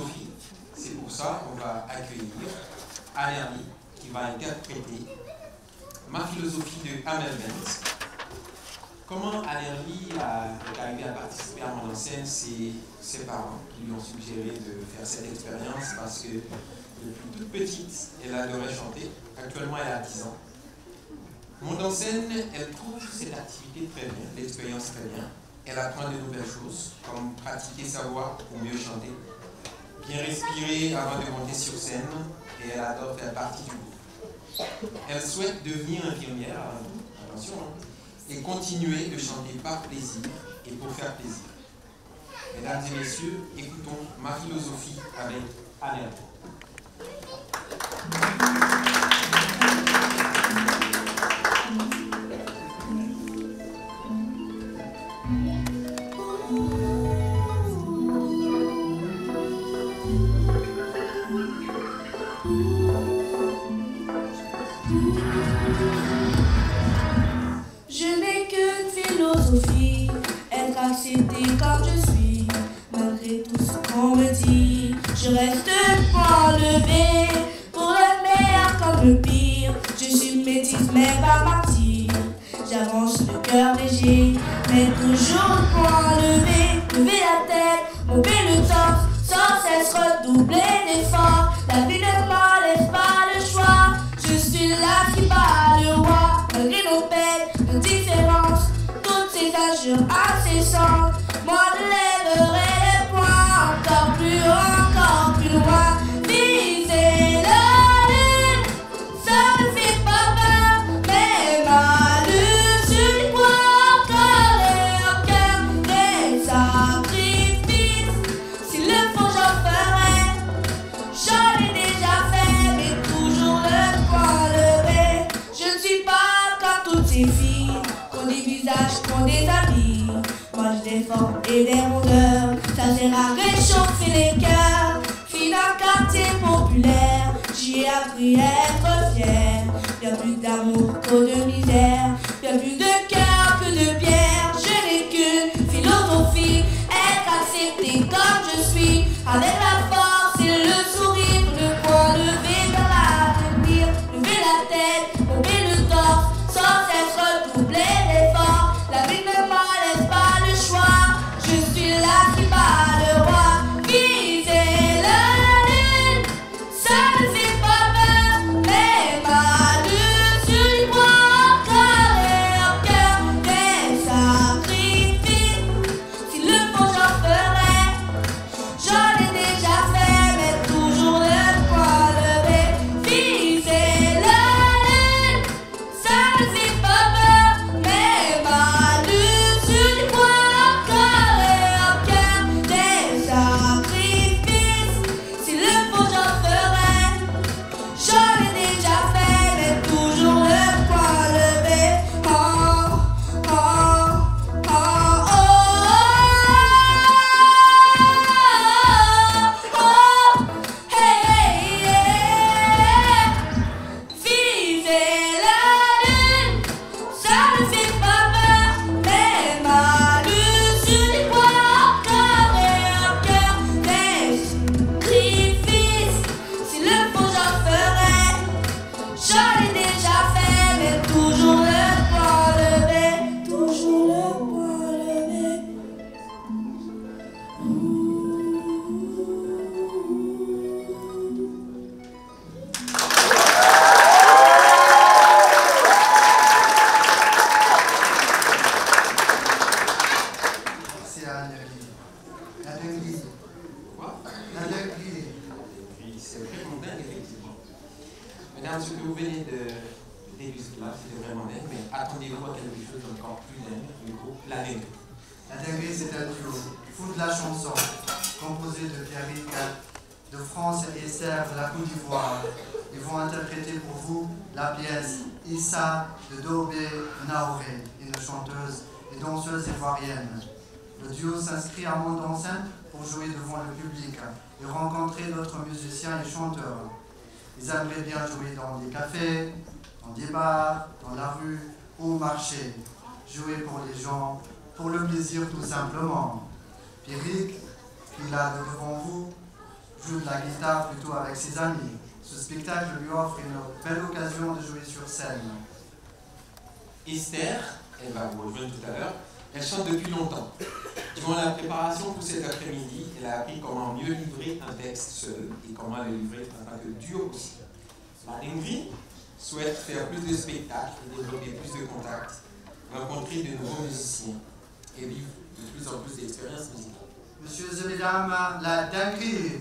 philosophie. C'est pour ça qu'on va accueillir Alerly qui va interpréter Ma philosophie de Amel Bent. Comment Alerly est arrivée à participer à Monde en scène? C'est ses parents qui lui ont suggéré de faire cette expérience parce que depuis toute petite, elle adorait chanter. Actuellement, elle a 10 ans. Monde en scène, elle trouve cette activité très bien, l'expérience très bien. Elle apprend de nouvelles choses, comme pratiquer sa voix pour mieux chanter, bien respirer avant de monter sur scène, et elle adore faire partie du groupe. Elle souhaite devenir infirmière avant tout, attention, et continuer de chanter par plaisir et pour faire plaisir. Mesdames et messieurs, écoutons Ma philosophie avec Alerly. Je n'ai qu'une philosophie, être accepté comme je suis, malgré tout ce qu'on me dit. Je reste point levé, pour le meilleur comme le pire. Je suis métisse mais pas martyr, j'avance le cœur léger, mais toujours point levé. Lever la tête, monter le torse, sans cesse redoubler d'efforts. La vie ne m'en laisse pas le choix, je suis là qui bat le roi. Malgré nos peines, nos différences, toutes ces injures incessantes, moi je lèverai les poings encore plus haut, encore plus loin. Viser la lune, ça ne fait pas peur, mais ma lutte sur les poings, encore et encore des sacrifices. S'il le faut, j'en ferai, j'en ai déjà fait, mais toujours le poing levé. Je ne suis pas comme toutes ces filles, qu'on des visages, qu'on des habits. Moi j'ai des formes et des rondeurs, ça sert à réchauffer les cœurs. Fille d'un quartier populaire, j'y ai appris à être fière. Bien plus d'amour que de misère, bien plus de cœur que de pierre. Je n'ai qu'une philosophie, être accepté comme je suis, avec la force et le sourire, le poing levé vers l'avenir. Lever la tête, monter le torse, sans cesse redoubler d'efforts. La vie ne m'en laisse pas le choix, je suis là qui bat le roi. Viser la lune, ça ne fait pas peur, mais ma lutte sur les poings, encore et encore des sacrifices. S'il le faut, j'en ferai, j'en ai déjà fait, mais toujours le poing levé. Viser la lune, ça ne fait pas peur, mais ma lutte sur les poings, encore et encore des sacrifices. S'il le faut, j'en ferai, j'en ai déjà fait, mais toujours le poing levé. Oh, oh, oh, oh, oh, hey, yeah. Viser la lune, ça ne fait pas peur, mais ma lutte sur les poings, encore et encore des sacrifices. S'il le faut, j'en ferai, j'en ai déjà fait, mais toujours le poing levé, toujours le poing levé. C'est Alerly. Alerly. Quoi? Alerly. Oui, c'est vraiment dingue, effectivement. Mesdames, ce que vous venez de déguster là, c'était vraiment dingue, mais attendez-vous à quelque chose d'encore plus dingue, du groupe La Neige. Alerly, c'est un duo fou de la chanson, composé de Pierrick de France et Serge de la Côte d'Ivoire. Ils vont interpréter pour vous la pièce Issa de Dobé Naoré, une chanteuse et danseuse ivoirienne. Le duo s'inscrit à Monde en scène pour jouer devant le public et rencontrer d'autres musiciens et chanteurs. Ils aimeraient bien jouer dans des cafés, dans des bars, dans la rue ou au marché. Jouer pour les gens, pour le plaisir tout simplement. Pierrick, qui est là devant vous, joue de la guitare plutôt avec ses amis. Ce spectacle lui offre une belle occasion de jouer sur scène. Esther, elle va vous rejoindre tout à l'heure, elle chante depuis longtemps. Durant la préparation pour cet après-midi, elle a appris comment mieux livrer un texte seul et comment le livrer en tant que duo aussi. Ingrid souhaite faire plus de spectacles, développer plus de contacts, rencontrer de nouveaux musiciens et vivre de plus en plus d'expériences musicales. Messieurs et mesdames, la dinguerie.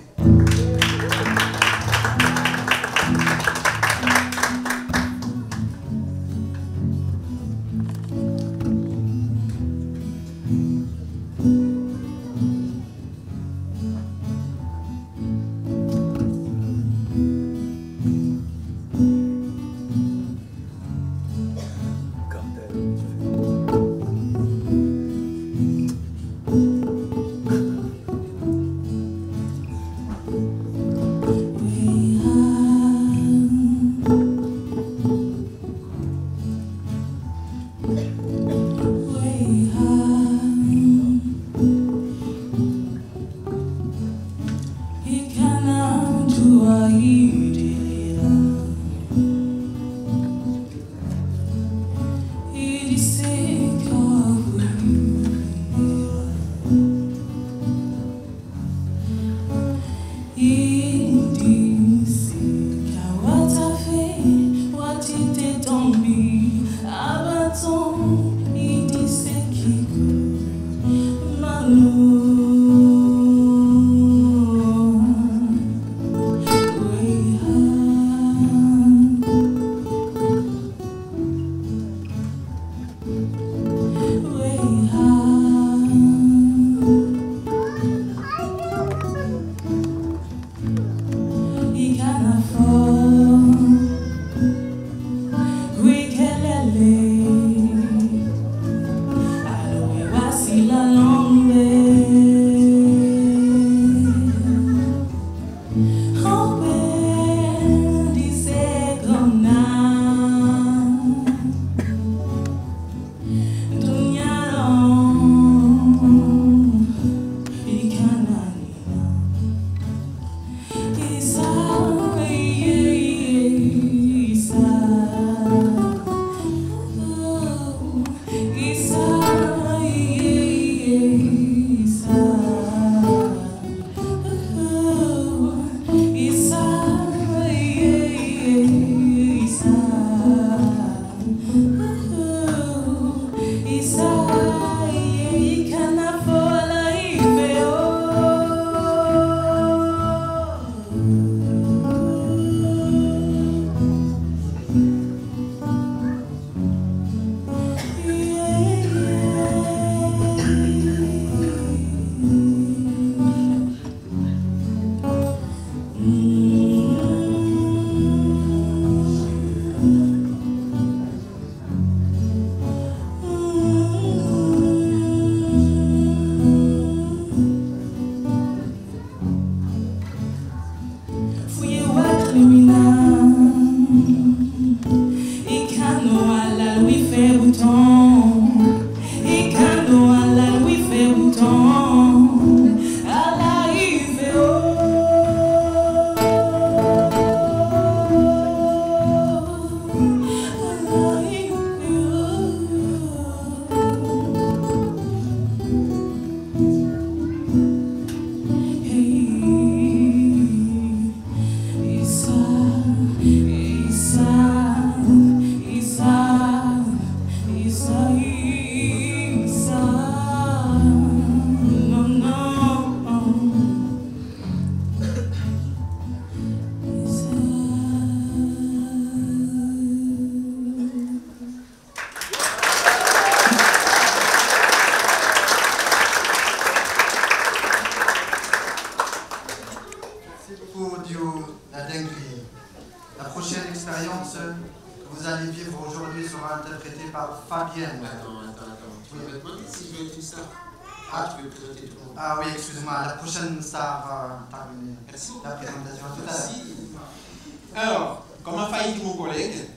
Ah oui, excusez-moi, la prochaine star va terminer la présentation. Tout à l'heure. Alors, comme a failli dit mon collègue,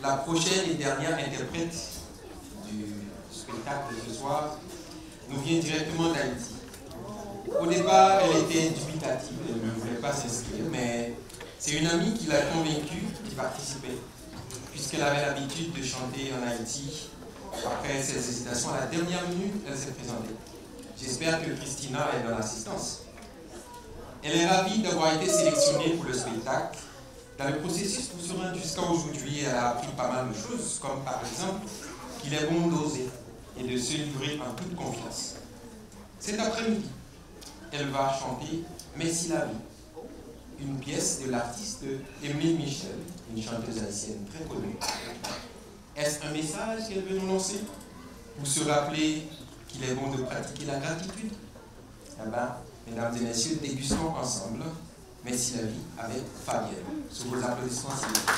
la prochaine et dernière interprète du spectacle de ce soir nous vient directement d'Haïti. Au départ, elle était dubitative, elle ne voulait pas s'inscrire, mais c'est une amie qui l'a convaincue d'y participer, puisqu'elle avait l'habitude de chanter en Haïti. Après ses hésitations, à la dernière minute, elle s'est présentée. J'espère que Christina est dans l'assistance. Elle est ravie d'avoir été sélectionnée pour le spectacle. Dans le processus pour se rendre jusqu'à aujourd'hui, elle a appris pas mal de choses, comme par exemple qu'il est bon d'oser et de se livrer en toute confiance. Cet après-midi, elle va chanter « Merci la vie », une pièce de l'artiste Émile Michel, une chanteuse haïtienne très connue. Est-ce un message qu'elle veut nous lancer? Pour se rappeler qu'il est bon de pratiquer la gratitude? Eh bien, mesdames et messieurs, dégustons ensemble « Merci la vie » avec Fabienne. Sous vos applaudissements, s'il vous plaît.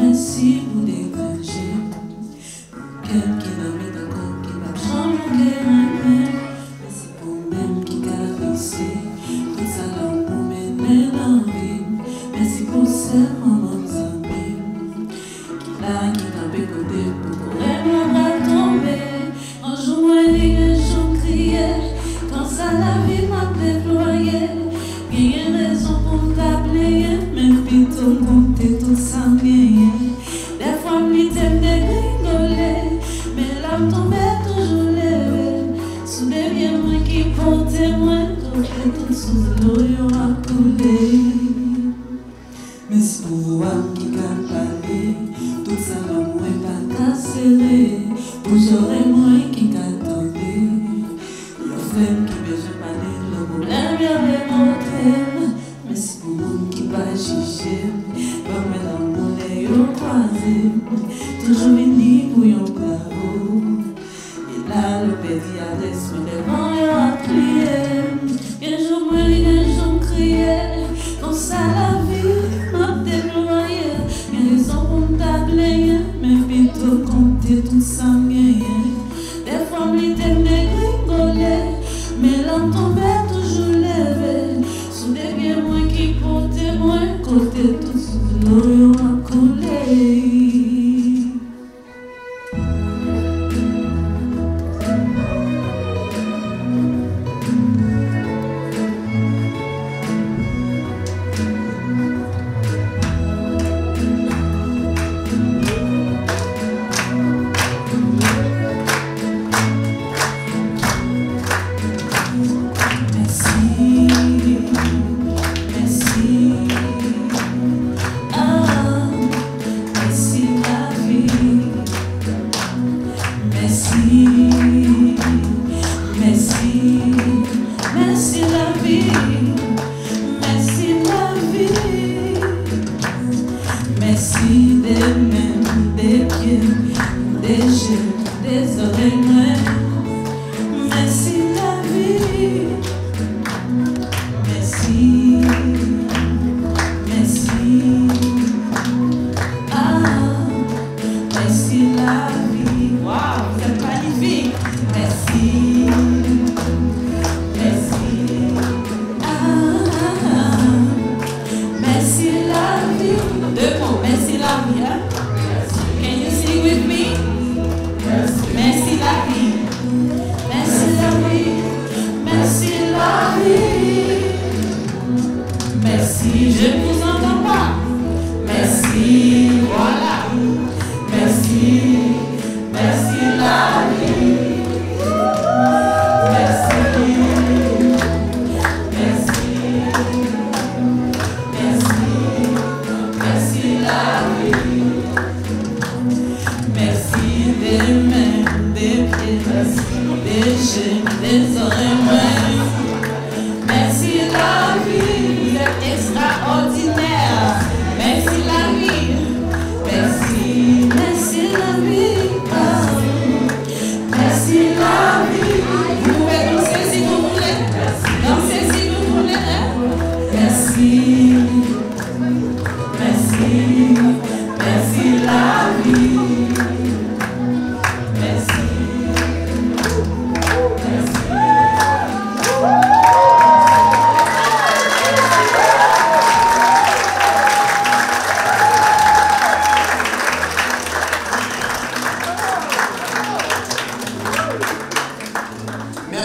Merci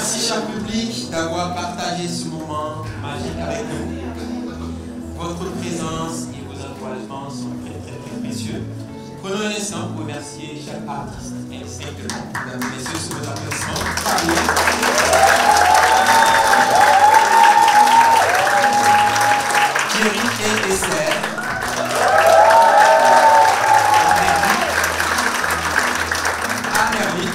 Merci, cher public, d'avoir partagé ce moment magique avec nous. Votre présence et vos encouragements sont très, très, très précieux. Prenons un instant pour remercier chaque artiste indistinctement. Mesdames et messieurs, sur vos applaudissements. Thierry et Esther. Anne-Herlie.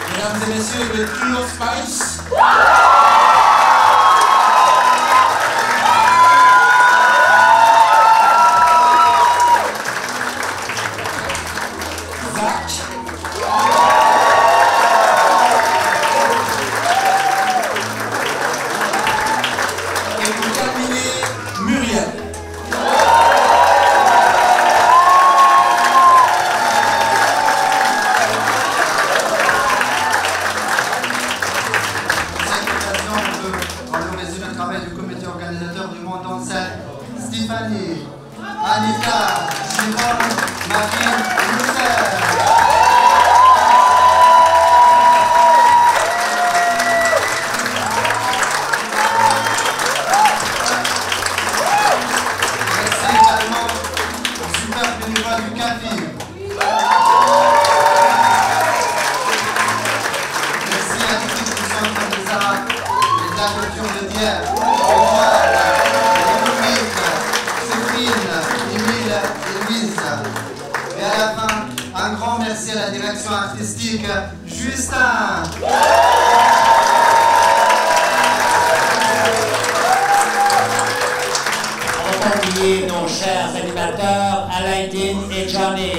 Mesdames et messieurs, le trio Spice. Zach. Et pour terminer, Muriel. Stéphanie, Anita, Jérôme, Marine, Lucette. Merci également au super bénévole du café. Merci à l'équipe du centre des Arabes et de la culture de Dieppe. Émile et Louise. Et à la fin, un grand merci à la direction artistique, Justin. On va oublier nos chers animateurs, Alaïdine et Johnny.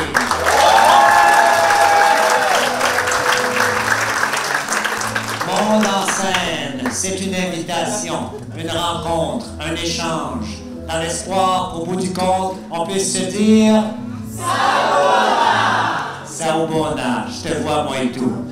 Monde en scène, c'est une invitation, une rencontre, un échange. Dans l'espoir qu'au bout du compte, on puisse se dire Saoubona, je te vois moi et tout.